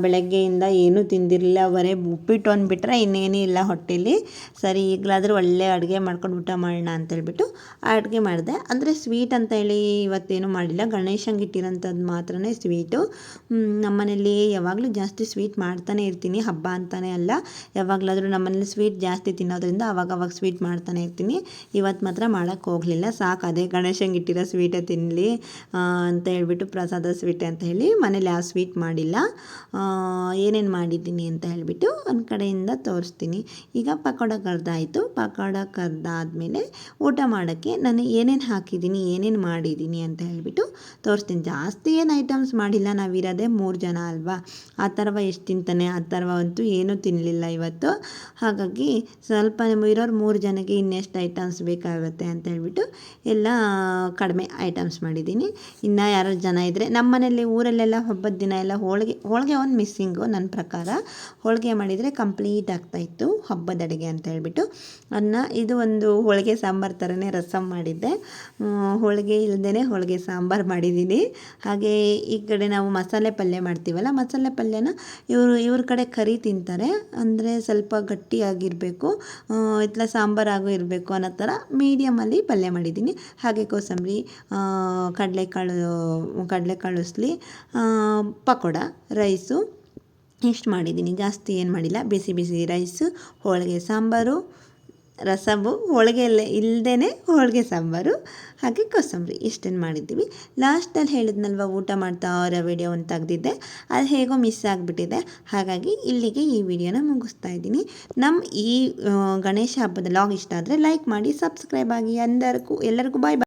ಬೆಳಗ್ಗೆಯಿಂದ ಏನೂ ತಿಂದಿರಲಿಲ್ಲ, ಬರೀ ಉಪ್ಪಿಟ್ಟು ಒಂದು ಬಿಟ್ಟರೆ ಇನ್ನೇನೂ ಇಲ್ಲ ಹೊಟ್ಟೆಲಿ. ಸರಿ ಈಗಲಾದರೂ ಒಳ್ಳೆ ಅಡುಗೆ ಮಾಡ್ಕೊಂಡು ಊಟ ಮಾಡೋಣ ಅಂತೇಳ್ಬಿಟ್ಟು ಅಡುಗೆ ಮಾಡಿದೆ. ಅಂದರೆ ಸ್ವೀಟ್ ಅಂತ ಹೇಳಿ ಇವತ್ತೇನು ಮಾಡಿಲ್ಲ, ಗಣೇಶಂಗೆ ಇಟ್ಟಿರೋಂಥದ್ದು ಮಾತ್ರ ಸ್ವೀಟು. ನಮ್ಮನೇಲಿ ಯಾವಾಗಲೂ ಜಾಸ್ತಿ ಸ್ವೀಟ್ ಮಾಡ್ತಾನೆ ಇರ್ತೀನಿ, ಹಬ್ಬ ಅಂತಲೇ ಅಲ್ಲ. ಯಾವಾಗಲಾದರೂ ನಮ್ಮನೇಲಿ ಸ್ವೀಟ್ ಜಾಸ್ತಿ ತಿನ್ನೋದ್ರಿಂದ ಅವಾಗವಾಗ ಸ್ವೀಟ್ ಮಾಡ್ತಾನೆ ಇರ್ತೀನಿ. ಇವತ್ತು ಮಾತ್ರ ಮಾಡೋಕ್ಕೆ ಹೋಗಲಿಲ್ಲ. ಸಾಕು ಅದೇ ಗಣೇಶಂಗೆ ಇಟ್ಟಿರೋ ಸ್ವೀಟೇ ತಿನ್ನಲಿ ಅಂತ ಹೇಳ್ಬಿಟ್ಟು, ಪ್ರಸಾದ ಸ್ವೀಟೇ ಅಂತ ಹೇಳಿ ಮನೇಲಿ ಯಾವ ಸ್ವೀಟ್ ಮಾಡಿಲ್ಲ. ಏನೇನು ಮಾಡಿದ್ದೀನಿ ಅಂತ ಹೇಳಿಬಿಟ್ಟು ಒಂದು ಕಡೆಯಿಂದ ತೋರಿಸ್ತೀನಿ. ಈಗ ಪಕೋಡ ಕರೆದಾಯಿತು. ಪಕೋಡ ಕರೆದಾದ್ಮೇಲೆ ಊಟ ಮಾಡೋಕ್ಕೆ ನಾನು ಏನೇನು ಹಾಕಿದ್ದೀನಿ, ಏನೇನು ಮಾಡಿದ್ದೀನಿ ಅಂತ ಹೇಳಿಬಿಟ್ಟು ತೋರಿಸ್ತೀನಿ. ಜಾಸ್ತಿ ಏನು ಐಟಮ್ಸ್ ಮಾಡಿಲ್ಲ, ನಾವಿರೋದೇ 3 ಜನ ಅಲ್ವಾ. ಆ ಥರವ ಎಷ್ಟು ತಿಂತಾನೆ, ಆ ಥರವ ಅಂತೂ ಏನೂ ತಿನ್ನಲಿಲ್ಲ ಇವತ್ತು. ಹಾಗಾಗಿ ಸ್ವಲ್ಪ ಇರೋರು 3 3 ಜನಕ್ಕೆ ಇನ್ನೆಷ್ಟು ಐಟಮ್ಸ್ ಬೇಕಾಗುತ್ತೆ ಅಂತ ಹೇಳ್ಬಿಟ್ಟು ಎಲ್ಲ ಕಡಿಮೆ ಐಟಮ್ಸ್ ಮಾಡಿದ್ದೀನಿ. ಇನ್ನು ಯಾರು ಜನ ಇದ್ದರೆ ನಮ್ಮ ಮನೇಲಿ ಊರಲ್ಲೆಲ್ಲ ಹಬ್ಬದ ದಿನ ಎಲ್ಲ ಹೋಳಿಗೆ ಒಂದು ಮಿಸ್ಸಿಂಗು. ನನ್ನ ಪ್ರಕಾರ ಹೋಳಿಗೆ ಮಾಡಿದರೆ ಕಂಪ್ಲೀಟ್ ಆಗ್ತಾಯಿತ್ತು ಹಬ್ಬದ ಅಡುಗೆ ಅಂತ ಹೇಳ್ಬಿಟ್ಟು. ಇದು ಒಂದು ಹೋಳಿಗೆ ಸಾಂಬಾರು ಥರನೇ ರಸಮ್ ಮಾಡಿದ್ದೆ. ಹೋಳಿಗೆ ಇಲ್ಲದೇ ಹೋಳಿಗೆ ಸಾಂಬಾರು ಮಾಡಿದ್ದೀನಿ. ಹಾಗೆ ಈ ಕಡೆ ನಾವು ಮಸಾಲೆ ಪಲ್ಯ ಮಾಡ್ತೀವಲ್ಲ, ಮಸಾಲೆ ಪಲ್ಯನ ಇವ್ರ ಕಡೆ ಕರಿ ತಿಂತಾರೆ, ಅಂದರೆ ಸ್ವಲ್ಪ ಗಟ್ಟಿಯಾಗಿರಬೇಕು, ಇತ್ಲ ಸಾಂಬಾರಾಗೂ ಇರಬೇಕು ಅನ್ನೋ ಥರ ಮೀಡಿಯಮಲ್ಲಿ ಪಲ್ಯ ಮಾಡಿದ್ದೀನಿ. ಹಾಗೆ ಕೋಸಂಬರಿ, ಕಡಲೆಕಾಳು ಉಸ್ಲಿ, ಪಕೋಡ, ರೈಸು ಇಷ್ಟು ಮಾಡಿದ್ದೀನಿ. ಜಾಸ್ತಿ ಏನು ಮಾಡಿಲ್ಲ. ಬಿಸಿ ಬಿಸಿ ರೈಸು, ಹೋಳಿಗೆ ಸಾಂಬಾರು, ರಸಮು, ಹೋಳಿಗೆ ಇಲ್ಲದೇ ಹೋಳಿಗೆ ಸಾಂಬಾರು, ಹಾಗೆ ಕೋಸಂಬರಿ ಇಷ್ಟನ್ನು ಮಾಡಿದ್ದೀವಿ. ಲಾಸ್ಟಲ್ಲಿ ಹೇಳಿದ್ನಲ್ವ ಊಟ ಮಾಡ್ತಾ ಅವರ ವಿಡಿಯೋ ಒಂದು ತೆಗೆದಿದ್ದೆ, ಅದು ಹೇಗೋ ಮಿಸ್ ಆಗಿಬಿಟ್ಟಿದೆ. ಹಾಗಾಗಿ ಇಲ್ಲಿಗೆ ಈ ವಿಡಿಯೋನ ಮುಗಿಸ್ತಾ ಇದ್ದೀನಿ. ನಮ್ಮ ಈ ಗಣೇಶ ಹಬ್ಬದ ಲಾಗ್ ಇಷ್ಟ ಆದರೆ ಲೈಕ್ ಮಾಡಿ, ಸಬ್ಸ್ಕ್ರೈಬ್ ಆಗಿ. ಎಲ್ಲರಿಗೂ ಬಾಯ್ ಬಾಯ್.